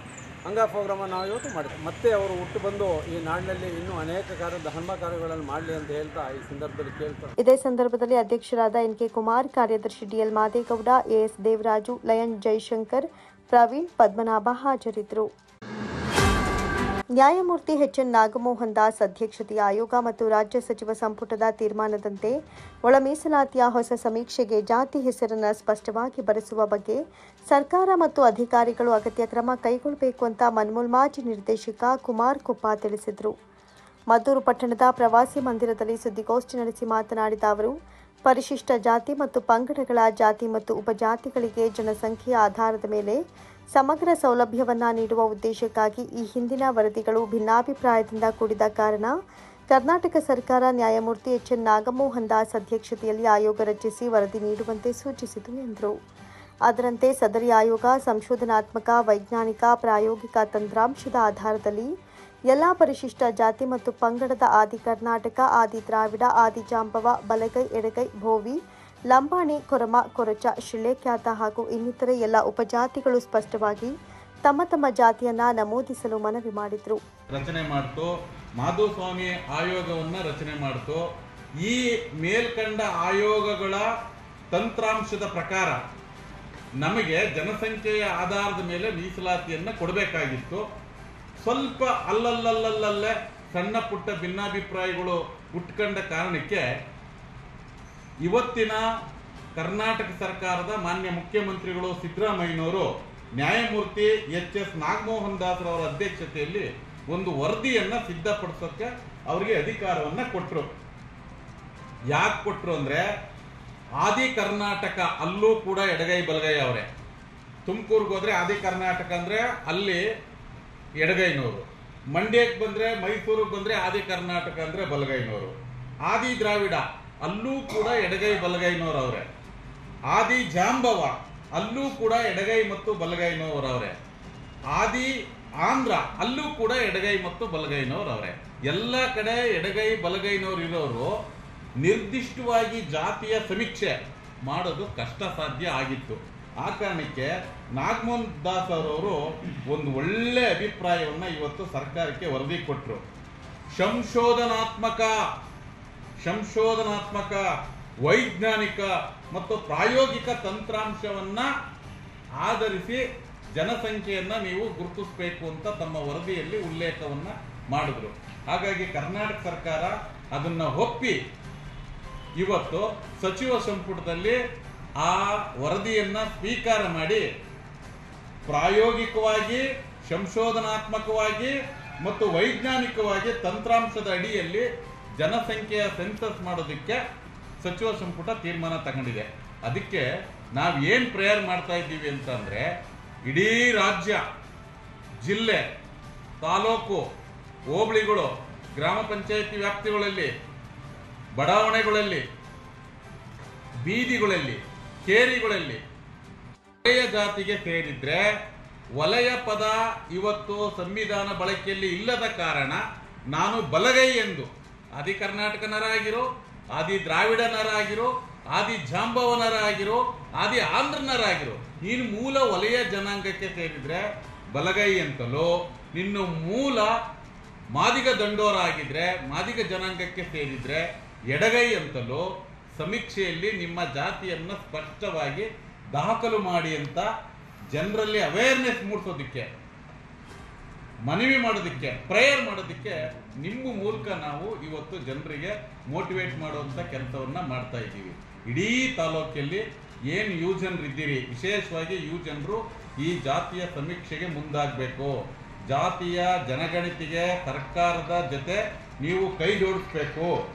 ಹಂಗರ್ ಪ್ರೋಗ್ರಾಮನ್ನು ನಾವು ಇವತ್ತು ಮಾಡಿದ್ದೇವೆ. ಮತ್ತೆ ಅವರು ಹುಟ್ಟು ಬಂದು ಈ ನಾಡಿನಲ್ಲಿ ಇನ್ನೂ ಅನೇಕ ಧರ್ಮ ಕಾರ್ಯಗಳನ್ನು ಮಾಡಲಿ ಅಂತ ಹೇಳ್ತಾ ಈ ಸಂದರ್ಭದಲ್ಲಿ ಕೇಳ್ತಾರೆ. ಇದೇ ಸಂದರ್ಭದಲ್ಲಿ ಅಧ್ಯಕ್ಷರಾದ NK ಕುಮಾರ್, ಕಾರ್ಯದರ್ಶಿ DL Madegowda, AS Devaraju, lion Jaishankar, Praveen, Padmanabha ಹಾಜರಿದ್ದರು. ನ್ಯಾಯಮೂರ್ತಿ HN ನಾಗಮೋಹನ್ ದಾಸ್ ಅಧ್ಯಕ್ಷತೆಯ ಆಯೋಗ ಮತ್ತು ರಾಜ್ಯ ಸಚಿವ ಸಂಪುಟದ ತೀರ್ಮಾನದಂತೆ ಒಳ ಮೀಸಲಾತಿಯ ಹೊಸ ಸಮೀಕ್ಷೆಗೆ ಜಾತಿ ಹೆಸರನ್ನು ಸ್ಪಷ್ಟವಾಗಿ ಬರೆಸುವ ಬಗ್ಗೆ ಸರ್ಕಾರ ಮತ್ತು ಅಧಿಕಾರಿಗಳು ಅಗತ್ಯ ಕ್ರಮ ಕೈಗೊಳ್ಳಬೇಕು ಅಂತ ಮನ್ಮೂಲ್ ಮಾಜಿ ನಿರ್ದೇಶಕ ಕುಮಾರ್ ಕುಪ್ಪ ತಿಳಿಸಿದರು. ಮದ್ದೂರು ಪಟ್ಟಣದ ಪ್ರವಾಸಿ ಮಂದಿರದಲ್ಲಿ ಸುದ್ದಿಗೋಷ್ಠಿ ನಡೆಸಿ ಮಾತನಾಡಿದ ಅವರು, ಪರಿಶಿಷ್ಟ ಜಾತಿ ಮತ್ತು ಪಂಗಡಗಳ ಜಾತಿ ಮತ್ತು ಉಪಜಾತಿಗಳಿಗೆ ಜನಸಂಖ್ಯೆಯ ಆಧಾರದ ಮೇಲೆ ಸಮಗ್ರ ಸೌಲಭ್ಯವನ್ನು ನೀಡುವ ಉದ್ದೇಶಕ್ಕಾಗಿ ಈ ಹಿಂದಿನ ವರದಿಗಳು ಭಿನ್ನಾಭಿಪ್ರಾಯದಿಂದ ಕೂಡಿದ ಕಾರಣ ಕರ್ನಾಟಕ ಸರ್ಕಾರ ನ್ಯಾಯಮೂರ್ತಿ HN ನಾಗಮೋಹನ್ ದಾಸ್ ಅಧ್ಯಕ್ಷತೆಯಲ್ಲಿ ಆಯೋಗ ರಚಿಸಿ ವರದಿ ನೀಡುವಂತೆ ಸೂಚಿಸಿತು ಎಂದರು. ಅದರಂತೆ ಸದರಿ ಆಯೋಗ ಸಂಶೋಧನಾತ್ಮಕ, ವೈಜ್ಞಾನಿಕ, ಪ್ರಾಯೋಗಿಕ ತಂತ್ರಾಂಶದ ಆಧಾರದಲ್ಲಿ ಎಲ್ಲ ಪರಿಶಿಷ್ಟ ಜಾತಿ ಮತ್ತು ಪಂಗಡದ ಆದಿ ಕರ್ನಾಟಕ, ಆದಿ ದ್ರಾವಿಡ, ಆದಿ ಜಾಂಬವ, ಬಲಗೈ, ಎಡಗೈ, ಭೋವಿ, ಲಂಬಾಣಿ, ಕೊರಮ, ಕೊರಚ, ಶಿಳ್ಳೆಕ್ಯಾತ ಹಾಗೂ ಇನ್ನಿತರೆ ಎಲ್ಲ ಉಪಜಾತಿಗಳು ಸ್ಪಷ್ಟವಾಗಿ ತಮ್ಮ ತಮ್ಮ ಜಾತಿಯನ್ನ ನಮೂದಿಸಲು ಮನವಿ ಮಾಡಿದ್ರು. ರಚನೆ ಮಾಡ್ತು, ಮಾಧುಸ್ವಾಮಿ ಆಯೋಗವನ್ನ ರಚನೆ ಮಾಡ್ತು. ಈ ಮೇಲ್ಕಂಡ ಆಯೋಗಗಳ ತಂತ್ರಾಂಶದ ಪ್ರಕಾರ ನಮಗೆ ಜನಸಂಖ್ಯೆಯ ಆಧಾರದ ಮೇಲೆ ಮೀಸಲಾತಿಯನ್ನ ಕೊಡಬೇಕಾಗಿತ್ತು. ಸ್ವಲ್ಪ ಅಲ್ಲಲ್ಲಲ್ಲಲ್ಲೇ ಸಣ್ಣ ಪುಟ್ಟ ಭಿನ್ನಾಭಿಪ್ರಾಯಗಳು ಹುಟ್ಕೊಂಡ ಕಾರಣಕ್ಕೆ ಇವತ್ತಿನ ಕರ್ನಾಟಕ ಸರ್ಕಾರದ ಮಾನ್ಯ ಮುಖ್ಯಮಂತ್ರಿಗಳು ಸಿದ್ದರಾಮಯ್ಯನವರು ನ್ಯಾಯಮೂರ್ತಿ HS ನಾಗಮೋಹನ್ ದಾಸ್ ಅವರ ಅಧ್ಯಕ್ಷತೆಯಲ್ಲಿ ಒಂದು ವರದಿಯನ್ನ ಸಿದ್ಧಪಡಿಸೋಕೆ ಅವರಿಗೆ ಅಧಿಕಾರವನ್ನ ಕೊಟ್ಟರು. ಯಾಕೆ ಕೊಟ್ಟರು ಅಂದ್ರೆ, ಆದಿ ಕರ್ನಾಟಕ ಅಲ್ಲೂ ಕೂಡ ಎಡಗೈ ಬಲಗೈ ಅವರೇ. ತುಮಕೂರ್ಗೆ ಹೋದ್ರೆ ಆದಿ ಕರ್ನಾಟಕ ಅಂದ್ರೆ ಅಲ್ಲಿ ಎಡಗೈನವರು, ಮಂಡ್ಯಕ್ಕೆ ಬಂದ್ರೆ, ಮೈಸೂರಿಗೆ ಬಂದ್ರೆ ಆದಿ ಕರ್ನಾಟಕ ಅಂದ್ರೆ ಬಲಗೈನವರು. ಆದಿ ದ್ರಾವಿಡ ಅಲ್ಲೂ ಕೂಡ ಎಡಗೈ ಬಲಗೈನವರು ಅವರೇ. ಆದಿ ಜಾಂಬವ ಅಲ್ಲೂ ಕೂಡ ಎಡಗೈ ಮತ್ತು ಬಲಗೈನವರು ಅವರೇ. ಆದಿ ಆಂಧ್ರ ಅಲ್ಲೂ ಕೂಡ ಎಡಗೈ ಮತ್ತು ಬಲಗೈನವರು ಅವರೇ. ಎಲ್ಲ ಕಡೆ ಎಡಗೈ ಬಲಗೈನವರು ಇರೋರು ನಿರ್ದಿಷ್ಟವಾಗಿ ಜಾತಿಯ ಸಮೀಕ್ಷೆ ಮಾಡೋದು ಕಷ್ಟ ಸಾಧ್ಯ ಆಗಿತ್ತು. ಆ ಕಾರಣಕ್ಕೆ ನಾಗಮೋಹನ್ ದಾಸ್ ಅವರವರು ಒಂದು ಒಳ್ಳೆ ಅಭಿಪ್ರಾಯವನ್ನ ಇವತ್ತು ಸರ್ಕಾರಕ್ಕೆ ವರದಿ ಕೊಟ್ಟರು. ಸಂಶೋಧನಾತ್ಮಕ, ವೈಜ್ಞಾನಿಕ ಮತ್ತು ಪ್ರಾಯೋಗಿಕ ತಂತ್ರಾಂಶವನ್ನ ಆಧರಿಸಿ ಜನಸಂಖ್ಯೆಯನ್ನ ನೀವು ಗುರುತಿಸಬೇಕು ಅಂತ ತಮ್ಮ ವರದಿಯಲ್ಲಿ ಉಲ್ಲೇಖವನ್ನ ಮಾಡಿದ್ರು. ಹಾಗಾಗಿ ಕರ್ನಾಟಕ ಸರ್ಕಾರ ಅದನ್ನ ಒಪ್ಪಿ ಇವತ್ತು ಸಚಿವ ಸಂಪುಟದಲ್ಲಿ ಆ ವರದಿಯನ್ನ ಸ್ವೀಕಾರ ಮಾಡಿ ಪ್ರಾಯೋಗಿಕವಾಗಿ, ಸಂಶೋಧನಾತ್ಮಕವಾಗಿ ಮತ್ತು ವೈಜ್ಞಾನಿಕವಾಗಿ ತಂತ್ರಾಂಶದ ಅಡಿಯಲ್ಲಿ ಜನಸಂಖ್ಯೆಯ ಸೆನ್ಸಸ್ ಮಾಡೋದಕ್ಕೆ ಸಚಿವ ಸಂಪುಟ ತೀರ್ಮಾನ ತಗೊಂಡಿದೆ. ಅದಕ್ಕೆ ನಾವು ಏನು ಪ್ರೇಯರ್ ಮಾಡ್ತಾ ಇದ್ದೀವಿ ಅಂತಂದ್ರೆ, ಇಡೀ ರಾಜ್ಯ, ಜಿಲ್ಲೆ, ತಾಲೂಕು, ಹೋಬಳಿಗಳು, ಗ್ರಾಮ ಪಂಚಾಯಿತಿ ವ್ಯಾಪ್ತಿಗಳಲ್ಲಿ, ಬಡಾವಣೆಗಳಲ್ಲಿ, ಬೀದಿಗಳಲ್ಲಿ, ಕೇರಿಗಳಲ್ಲಿ ವಲಯ ಜಾತಿಗೆ ಸೇರಿದ್ರೆ, ವಲಯ ಪದ ಇವತ್ತು ಸಂವಿಧಾನ ಬಳಕೆಯಲ್ಲಿ ಇಲ್ಲದ ಕಾರಣ ನಾನು ಬಲಗೈ ಎಂದು ಆದಿ ಕರ್ನಾಟಕನರಾಗಿರೋ, ಆದಿ ದ್ರಾವಿಡನರಾಗಿರೋ, ಆದಿ ಜಾಂಬವನರಾಗಿರೋ, ಆದಿ ಆಂಧ್ರನರಾಗಿರೋ, ನೀನು ಮೂಲ ವಲಯ ಜನಾಂಗಕ್ಕೆ ಸೇರಿದ್ರೆ ಬಲಗೈ ಅಂತಲೋ, ನಿನ್ನ ಮೂಲ ಮಾದಿಗ ದಂಡೋರ ಆಗಿದ್ರೆ, ಮಾದಿಗ ಜನಾಂಗಕ್ಕೆ ಸೇರಿದ್ರೆ ಎಡಗೈ ಅಂತಲೋ ಸಮೀಕ್ಷೆಯಲ್ಲಿ ನಿಮ್ಮ ಜಾತಿಯನ್ನು ಸ್ಪಷ್ಟವಾಗಿ ದಾಖಲು ಮಾಡಿ ಅಂತ ಜನರಲ್ಲಿ ಅವೇರ್ನೆಸ್ ಮೂಡಿಸೋದಕ್ಕೆ, ಮನವಿ ಮಾಡೋದಕ್ಕೆ, ಪ್ರೇಯರ್ ಮಾಡೋದಕ್ಕೆ ನಿಮ್ಮ ಮೂಲಕ ನಾವು ಇವತ್ತು ಜನರಿಗೆ ಮೋಟಿವೇಟ್ ಮಾಡುವಂಥ ಕೆಲಸವನ್ನ ಮಾಡ್ತಾ ಇದ್ದೀವಿ. ಇಡೀ ತಾಲೂಕಲ್ಲಿ ಏನು ಯುವ ಜನರು ಇದ್ದೀರಿ, ವಿಶೇಷವಾಗಿ ಯುವ ಜನರು ಈ ಜಾತಿಯ ಸಮೀಕ್ಷೆಗೆ ಮುಂದಾಗಬೇಕು. ಜಾತಿಯ ಜನಗಣತಿಗೆ ಸರ್ಕಾರದ ಜೊತೆ ನೀವು ಕೈ ಜೋಡಿಸ್ಬೇಕು,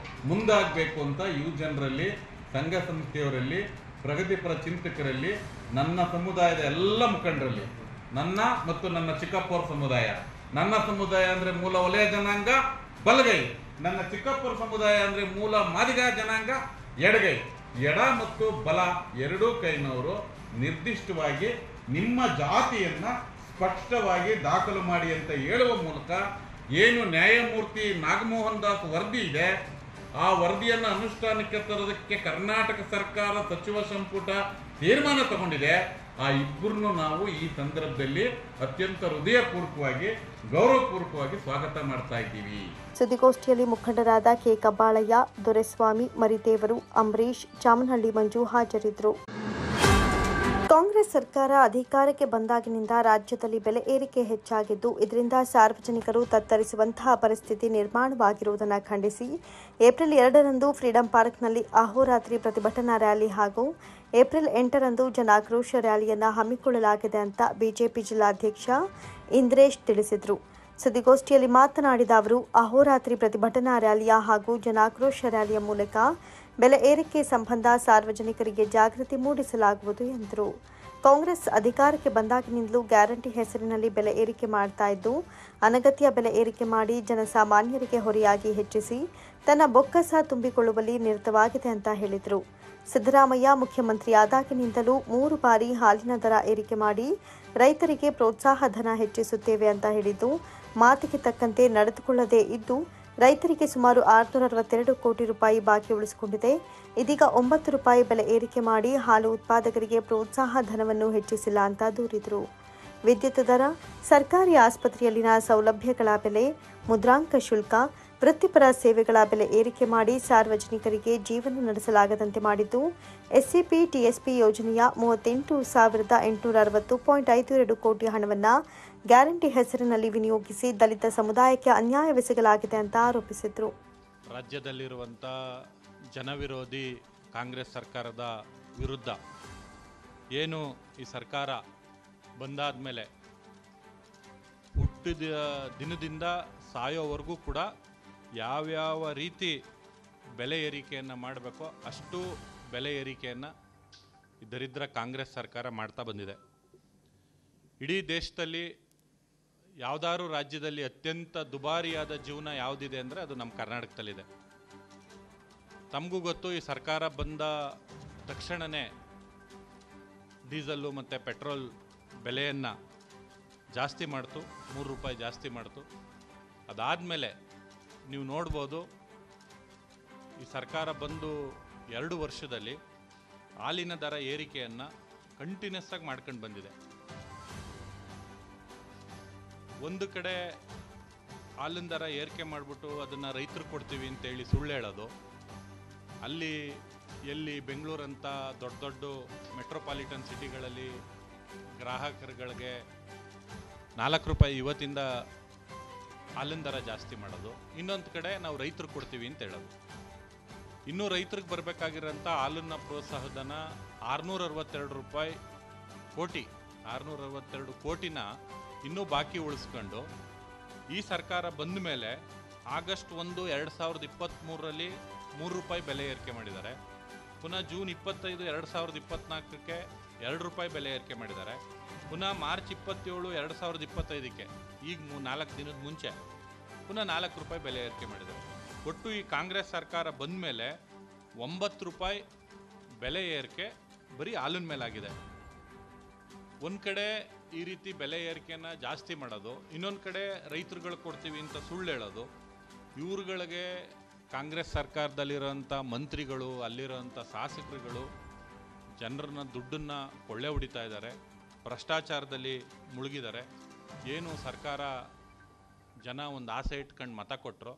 ಮುಂದಾಗಬೇಕು ಅಂತ ಯುವ ಜನರಲ್ಲಿ, ಸಂಘ ಸಂಸ್ಥೆಯವರಲ್ಲಿ, ಪ್ರಗತಿಪರ ಚಿಂತಕರಲ್ಲಿ, ನನ್ನ ಸಮುದಾಯದ ಎಲ್ಲ ಮುಖಂಡರಲ್ಲಿ, ನನ್ನ ಮತ್ತು ನನ್ನ ಚಿಕ್ಕಪ್ಪವ್ರ ಸಮುದಾಯ, ನನ್ನ ಸಮುದಾಯ ಅಂದ್ರೆ ಮೂಲ ವಲಯ ಜನಾಂಗ ಬಲಗೈ, ನನ್ನ ಚಿಕ್ಕಪ್ಪರ ಸಮುದಾಯ ಅಂದ್ರೆ ಮೂಲ ಮಾದಿಗ ಜನಾಂಗ ಎಡಗೈ, ಎಡ ಮತ್ತು ಬಲ ಎರಡೂ ಕೈನವರು ನಿರ್ದಿಷ್ಟವಾಗಿ ನಿಮ್ಮ ಜಾತಿಯನ್ನು ಸ್ಪಷ್ಟವಾಗಿ ದಾಖಲು ಮಾಡಿ ಅಂತ ಹೇಳುವ ಮೂಲಕ ಏನು ನ್ಯಾಯಮೂರ್ತಿ ನಾಗಮೋಹನ್ ದಾಸ್ ವರದಿ ಇದೆ, ಆ ವರದಿಯನ್ನು ಅನುಷ್ಠಾನಕ್ಕೆ ತರೋದಕ್ಕೆ ಕರ್ನಾಟಕ ಸರ್ಕಾರ ಸಚಿವ ಸಂಪುಟ ತೀರ್ಮಾನ ತಗೊಂಡಿದೆ. ಆ ಇಬ್ಬರನ್ನು ನಾವು ಈ ಸಂದರ್ಭದಲ್ಲಿ ಅತ್ಯಂತ ಹೃದಯಪೂರ್ವಕವಾಗಿ ಗೌರವಪೂರ್ವಕವಾಗಿ ಸ್ವಾಗತ ಮಾಡ್ತಾ ಇದ್ದೀವಿ. ಸುದ್ದಿಗೋಷ್ಠಿಯಲ್ಲಿ ಮುಖಂಡರಾದ ಕೆ ಕಬ್ಬಾಳಯ್ಯ, ದೊರೆಸ್ವಾಮಿ, ಮರಿದೇವರು, ಅಂಬರೀಶ್, ಚಾಮನಹಳ್ಳಿ ಮಂಜು ಹಾಜರಿದ್ದರು. ಕಾಂಗ್ರೆಸ್ ಸರ್ಕಾರ ಅಧಿಕಾರಕ್ಕೆ ಬಂದಾಗಿನಿಂದ ರಾಜ್ಯದಲ್ಲಿ ಬೆಲೆ ಏರಿಕೆ ಹೆಚ್ಚಾಗಿದ್ದು, ಇದರಿಂದ ಸಾರ್ವಜನಿಕರು ತತ್ತರಿಸುವಂತಹ ಪರಿಸ್ಥಿತಿ ನಿರ್ಮಾಣವಾಗಿರುವುದನ್ನು ಖಂಡಿಸಿ ಏಪ್ರಿಲ್ 2ರಂದು ಫ್ರೀಡಂ ಪಾರ್ಕ್ನಲ್ಲಿ ಅಹೋರಾತ್ರಿ ಪ್ರತಿಭಟನಾ ರ್ಯಾಲಿ ಹಾಗೂ ಏಪ್ರಿಲ್ 8ರಂದು ಜನಾಕ್ರೋಶ ರ್ಯಾಲಿಯನ್ನು ಹಮ್ಮಿಕೊಳ್ಳಲಾಗಿದೆ ಅಂತ ಬಿಜೆಪಿ ಜಿಲ್ಲಾಧ್ಯಕ್ಷ ಇಂದ್ರೇಶ್ ತಿಳಿಸಿದರು. ಸುದ್ದಿಗೋಷ್ಠಿಯಲ್ಲಿ ಮಾತನಾಡಿದ ಅವರು, ಅಹೋರಾತ್ರಿ ಪ್ರತಿಭಟನಾ ರ್ಯಾಲಿಯ ಹಾಗೂ ಜನಾಕ್ರೋಶ ರ್ಯಾಲಿಯ ಮೂಲಕ ಬೆಲೆ ಏರಿಕೆ ಸಂಬಂಧ ಸಾರ್ವಜನಿಕರಿಗೆ ಜಾಗೃತಿ ಮೂಡಿಸಲಾಗುವುದು ಎಂದರು. ಕಾಂಗ್ರೆಸ್ ಅಧಿಕಾರಕ್ಕೆ ಬಂದಾಗಿನಿಂದಲೂ ಗ್ಯಾರಂಟಿ ಹೆಸರಿನಲ್ಲಿ ಬೆಲೆ ಏರಿಕೆ ಮಾಡ್ತಾ ಇದ್ದು, ಅನಗತ್ಯ ಬೆಲೆ ಏರಿಕೆ ಮಾಡಿ ಜನಸಾಮಾನ್ಯರಿಗೆ ಹೊರೆಯಾಗಿ ಹೆಚ್ಚಿಸಿ ತನ್ನ ಬೊಕ್ಕಸ ತುಂಬಿಕೊಳ್ಳುವಲ್ಲಿ ನಿರತವಾಗಿದೆ ಅಂತ ಹೇಳಿದರು. ಸಿದ್ದರಾಮಯ್ಯ ಮುಖ್ಯಮಂತ್ರಿ ಆದಾಗಿನಿಂದಲೂ 3 ಬಾರಿ ಹಾಲಿನ ದರ ಏರಿಕೆ ಮಾಡಿ ರೈತರಿಗೆ ಪ್ರೋತ್ಸಾಹ ಧನ ಹೆಚ್ಚಿಸುತ್ತೇವೆ ಅಂತ ಹೇಳಿದ್ದು, ಮಾತಿಗೆ ತಕ್ಕಂತೆ ನಡೆದುಕೊಳ್ಳದೇ ಇದ್ದು ರೈತರಿಗೆ ಸುಮಾರು 662 ಕೋಟಿ ರೂಪಾಯಿ ಬಾಕಿ ಉಳಿಸಿಕೊಂಡಿದೆ. ಇದೀಗ 9 ರೂಪಾಯಿ ಬೆಲೆ ಏರಿಕೆ ಮಾಡಿ ಹಾಲು ಉತ್ಪಾದಕರಿಗೆ ಪ್ರೋತ್ಸಾಹ ಧನವನ್ನು ಹೆಚ್ಚಿಸಿಲ್ಲ ಅಂತ ದೂರಿದರು. ವಿದ್ಯುತ್ ದರ, ಸರ್ಕಾರಿ ಆಸ್ಪತ್ರೆಯಲ್ಲಿನ ಸೌಲಭ್ಯಗಳ ಬೆಲೆ, ಮುದ್ರಾಂಕ ಶುಲ್ಕ, ವೃತ್ತಿಪರ ಸೇವೆಗಳ ಬೆಲೆ ಏರಿಕೆ ಮಾಡಿ ಸಾರ್ವಜನಿಕರಿಗೆ ಜೀವನ ನಡೆಸಲಾಗದಂತೆ ಮಾಡಿದ್ದು, ಎಸ್ಸಿಪಿ ಟಿಎಸ್ಪಿ ಯೋಜನೆಯ 38,860.52 ಕೋಟಿ ಹಣವನ್ನು ಗ್ಯಾರಂಟಿ ಹೆಸರಿನಲ್ಲಿ ವಿನಿಯೋಗಿಸಿ ದಲಿತ ಸಮುದಾಯಕ್ಕೆ ಅನ್ಯಾಯವೆಸಗಲಾಗಿದೆ ಅಂತ ಆರೋಪಿಸಿದರು. ರಾಜ್ಯದಲ್ಲಿರುವಂಥ ಜನವಿರೋಧಿ ಕಾಂಗ್ರೆಸ್ ಸರ್ಕಾರದ ವಿರುದ್ಧ ಏನು ಈ ಸರ್ಕಾರ ಬಂದಾದ ಮೇಲೆ ಹುಟ್ಟಿದ ದಿನದಿಂದ ಸಾಯೋವರೆಗೂ ಕೂಡ ಯಾವ್ಯಾವ ರೀತಿ ಬೆಲೆ ಏರಿಕೆಯನ್ನು ಮಾಡಬೇಕೋ ಅಷ್ಟು ಬೆಲೆ ಏರಿಕೆಯನ್ನು ದರಿದ್ರ ಕಾಂಗ್ರೆಸ್ ಸರ್ಕಾರ ಮಾಡ್ತಾ ಬಂದಿದೆ. ಇಡೀ ದೇಶದಲ್ಲಿ ಯಾವುದಾದ್ರೂ ರಾಜ್ಯದಲ್ಲಿ ಅತ್ಯಂತ ದುಬಾರಿಯಾದ ಜೀವನ ಯಾವುದಿದೆ ಅಂದರೆ ಅದು ನಮ್ಮ ಕರ್ನಾಟಕದಲ್ಲಿದೆ. ತಮಗೂ ಗೊತ್ತು, ಈ ಸರ್ಕಾರ ಬಂದ ತಕ್ಷಣವೇ ಡೀಸೆಲ್ಲು ಮತ್ತು ಪೆಟ್ರೋಲ್ ಬೆಲೆಯನ್ನು ಜಾಸ್ತಿ ಮಾಡ್ತು, 3 ರೂಪಾಯಿ ಜಾಸ್ತಿ ಮಾಡ್ತು. ಅದಾದಮೇಲೆ ನೀವು ನೋಡ್ಬೋದು, ಈ ಸರ್ಕಾರ ಬಂದು 2 ವರ್ಷದಲ್ಲಿ ಹಾಲಿನ ದರ ಏರಿಕೆಯನ್ನು ಕಂಟಿನ್ಯೂಸ್ ಆಗಿ ಮಾಡ್ಕೊಂಡು ಬಂದಿದೆ. ಒಂದು ಕಡೆ ಹಾಲಿನ ದರ ಏರಿಕೆ ಮಾಡಿಬಿಟ್ಟು ಅದನ್ನು ರೈತರು ಕೊಡ್ತೀವಿ ಅಂತೇಳಿ ಸುಳ್ಳು ಹೇಳೋದು, ಅಲ್ಲಿ ಎಲ್ಲಿ ಬೆಂಗಳೂರಂಥ ದೊಡ್ಡ ದೊಡ್ಡ ಮೆಟ್ರೋಪಾಲಿಟನ್ ಸಿಟಿಗಳಲ್ಲಿ ಗ್ರಾಹಕರುಗಳಿಗೆ 4 ರೂಪಾಯಿ ಇವತ್ತಿಂದ ಹಾಲಿನ ದರ ಜಾಸ್ತಿ ಮಾಡೋದು, ಇನ್ನೊಂದು ಕಡೆ ನಾವು ರೈತರು ಕೊಡ್ತೀವಿ ಅಂತ ಹೇಳೋದು. ಇನ್ನೂ ರೈತರಿಗೆ ಬರಬೇಕಾಗಿರೋಂಥ ಹಾಲನ್ನ ಪ್ರೋತ್ಸಾಹಧನ 662 ರೂಪಾಯಿ ಕೋಟಿ, 662 ಕೋಟಿನ ಇನ್ನೂ ಬಾಕಿ ಉಳಿಸ್ಕೊಂಡು ಈ ಸರ್ಕಾರ ಬಂದ ಮೇಲೆ ಆಗಸ್ಟ್ 1, 2023ರಲ್ಲಿ 3 ರೂಪಾಯಿ ಬೆಲೆ ಏರಿಕೆ ಮಾಡಿದ್ದಾರೆ. ಪುನಃ ಜೂನ್ 25, 2024ಕ್ಕೆ 2 ರೂಪಾಯಿ ಬೆಲೆ ಏರಿಕೆ ಮಾಡಿದ್ದಾರೆ. ಪುನಃ ಮಾರ್ಚ್ 27, 2025ಕ್ಕೆ ಈಗ 4 ದಿನದ ಮುಂಚೆ ಪುನಃ 4 ರೂಪಾಯಿ ಬೆಲೆ ಏರಿಕೆ ಮಾಡಿದ್ದಾರೆ. ಒಟ್ಟು ಈ ಕಾಂಗ್ರೆಸ್ ಸರ್ಕಾರ ಬಂದ ಮೇಲೆ 9 ರೂಪಾಯಿ ಬೆಲೆ ಏರಿಕೆ ಬರೀ ಹಾಲಿನ ಮೇಲಾಗಿದೆ. ಒಂದು ಕಡೆ ಈ ರೀತಿ ಬೆಲೆ ಏರಿಕೆಯನ್ನು ಜಾಸ್ತಿ ಮಾಡೋದು, ಇನ್ನೊಂದು ಕಡೆ ರೈತರುಗಳು ಕೊಡ್ತೀವಿ ಅಂತ ಸುಳ್ಳು ಹೇಳೋದು. ಇವ್ರುಗಳಿಗೆ ಕಾಂಗ್ರೆಸ್ ಸರ್ಕಾರದಲ್ಲಿರೋಂಥ ಮಂತ್ರಿಗಳು, ಅಲ್ಲಿರೋಂಥ ಶಾಸಕರುಗಳು ಜನರನ್ನ ದುಡ್ಡನ್ನು ಕೊಳ್ಳೆ ಹೊಡಿತಾ ಇದ್ದಾರೆ, ಭ್ರಷ್ಟಾಚಾರದಲ್ಲಿ ಮುಳುಗಿದ್ದಾರೆ. ಏನು ಸರ್ಕಾರ ಜನ ಒಂದು ಆಸೆ ಇಟ್ಕೊಂಡು ಮತ ಕೊಟ್ಟರು,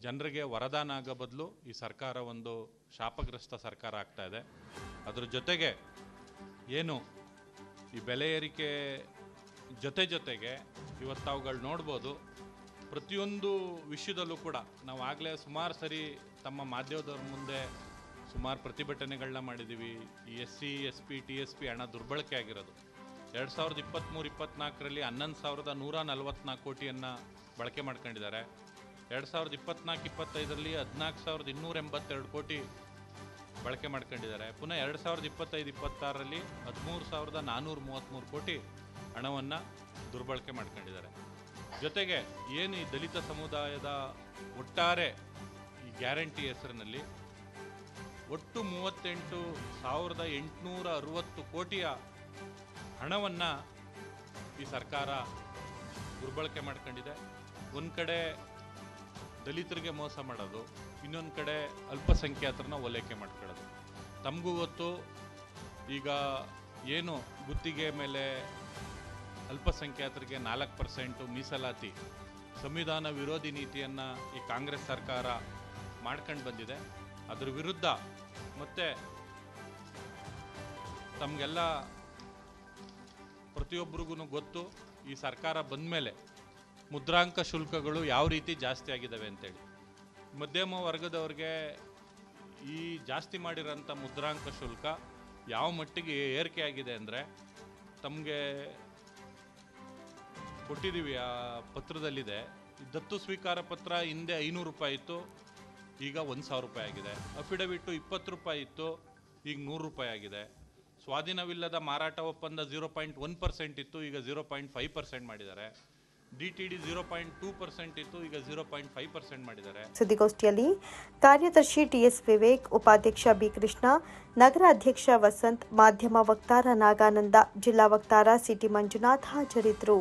ಜನರಿಗೆ ವರದಾನ ಆಗೋ ಬದಲು ಈ ಸರ್ಕಾರ ಒಂದು ಶಾಪಗ್ರಸ್ತ ಸರ್ಕಾರ ಆಗ್ತಾ ಇದೆ. ಅದ್ರ ಜೊತೆಗೆ ಏನು ಈ ಬೆಲೆ ಏರಿಕೆ ಜೊತೆಗೆ ಇವತ್ತು ಅವುಗಳು ನೋಡ್ಬೋದು, ಪ್ರತಿಯೊಂದು ವಿಷಯದಲ್ಲೂ ಕೂಡ ನಾವು ಆಗಲೇ ಸುಮಾರು ಸರಿ ತಮ್ಮ ಮಾಧ್ಯಮದವ್ರ ಮುಂದೆ ಸುಮಾರು ಪ್ರತಿಭಟನೆಗಳನ್ನ ಮಾಡಿದ್ದೀವಿ. ಈ SC, SP, TSP ಹಣ ದುರ್ಬಳಕೆ ಆಗಿರೋದು 2023-24ರಲ್ಲಿ 11,144 ಕೋಟಿಯನ್ನು ಬಳಕೆ ಮಾಡ್ಕೊಂಡಿದ್ದಾರೆ. 2024-25ರಲ್ಲಿ 14,282 ಕೋಟಿ ಬಳಕೆ ಮಾಡ್ಕೊಂಡಿದ್ದಾರೆ. ಪುನಃ 2025-26ರಲ್ಲಿ 13,433 ಕೋಟಿ ಹಣವನ್ನು ದುರ್ಬಳಕೆ ಮಾಡ್ಕೊಂಡಿದ್ದಾರೆ. ಜೊತೆಗೆ ಏನು ಈ ದಲಿತ ಸಮುದಾಯದ ಒಟ್ಟಾರೆ ಈ ಗ್ಯಾರಂಟಿ ಹೆಸರಿನಲ್ಲಿ ಒಟ್ಟು 38,860 ಕೋಟಿಯ ಹಣವನ್ನು ಈ ಸರ್ಕಾರ ದುರ್ಬಳಕೆ ಮಾಡ್ಕೊಂಡಿದೆ. ಒಂದು ಕಡೆ ದಲಿತರಿಗೆ ಮೋಸ ಮಾಡೋದು, ಇನ್ನೊಂದು ಕಡೆ ಅಲ್ಪಸಂಖ್ಯಾತರನ್ನ ಓಲೈಕೆ ಮಾಡ್ಕೊಳ್ಳೋದು. ತಮಗೂ ಗೊತ್ತು, ಈಗ ಏನು ಗುತ್ತಿಗೆ ಮೇಲೆ ಅಲ್ಪಸಂಖ್ಯಾತರಿಗೆ 4% ಮೀಸಲಾತಿ ಸಂವಿಧಾನ ವಿರೋಧಿ ನೀತಿಯನ್ನು ಈ ಕಾಂಗ್ರೆಸ್ ಸರ್ಕಾರ ಮಾಡ್ಕೊಂಡು ಬಂದಿದೆ. ಅದರ ವಿರುದ್ಧ ಮತ್ತು ತಮಗೆಲ್ಲ ಪ್ರತಿಯೊಬ್ಬರಿಗೂ ಗೊತ್ತು, ಈ ಸರ್ಕಾರ ಬಂದ ಮೇಲೆ ಮುದ್ರಾಂಕ ಶುಲ್ಕಗಳು ಯಾವ ರೀತಿ ಜಾಸ್ತಿ ಆಗಿದ್ದಾವೆ ಅಂತೇಳಿ. ಮಧ್ಯಮ ವರ್ಗದವ್ರಿಗೆ ಈ ಜಾಸ್ತಿ ಮಾಡಿರೋಂಥ ಮುದ್ರಾಂಕ ಶುಲ್ಕ ಯಾವ ಮಟ್ಟಿಗೆ ಏರಿಕೆ ಆಗಿದೆ ಅಂದರೆ, ತಮಗೆ ಕೊಟ್ಟಿದ್ದೀವಿ, ಆ ಪತ್ರದಲ್ಲಿದೆ. ದತ್ತು ಸ್ವೀಕಾರ ಪತ್ರ ಹಿಂದೆ 500 ರೂಪಾಯಿ ಇತ್ತು, ಈಗ 1000 ರೂಪಾಯಿ ಆಗಿದೆ. ಅಫಿಡವಿಟ್ಟು 20 ರೂಪಾಯಿ ಇತ್ತು, ಈಗ 100 ರೂಪಾಯಿ ಆಗಿದೆ. ಸ್ವಾಧೀನವಿಲ್ಲದ ಮಾರಾಟ ಒಪ್ಪಂದ 0.1% ಇತ್ತು, ಈಗ 0.5% ಮಾಡಿದ್ದಾರೆ. DTD 0.2% ಇತ್ತು, ಈಗ 0.5% ಮಾಡಿದ್ದಾರೆ. ಸುದ್ದಿಗೋಷ್ಠಿಯಲ್ಲಿ ಕಾರ್ಯದರ್ಶಿ TS ವಿವೇಕ್, ಉಪಾಧ್ಯಕ್ಷ B ಕೃಷ್ಣ, ನಗರ ಅಧ್ಯಕ್ಷ ವಸಂತ್, ಮಾಧ್ಯಮ ವಕ್ತಾರ ನಾಗಾನಂದ, ಜಿಲ್ಲಾ ವಕ್ತಾರ CT ಮಂಜುನಾಥ್ ಹಾಜರಿದ್ದರು.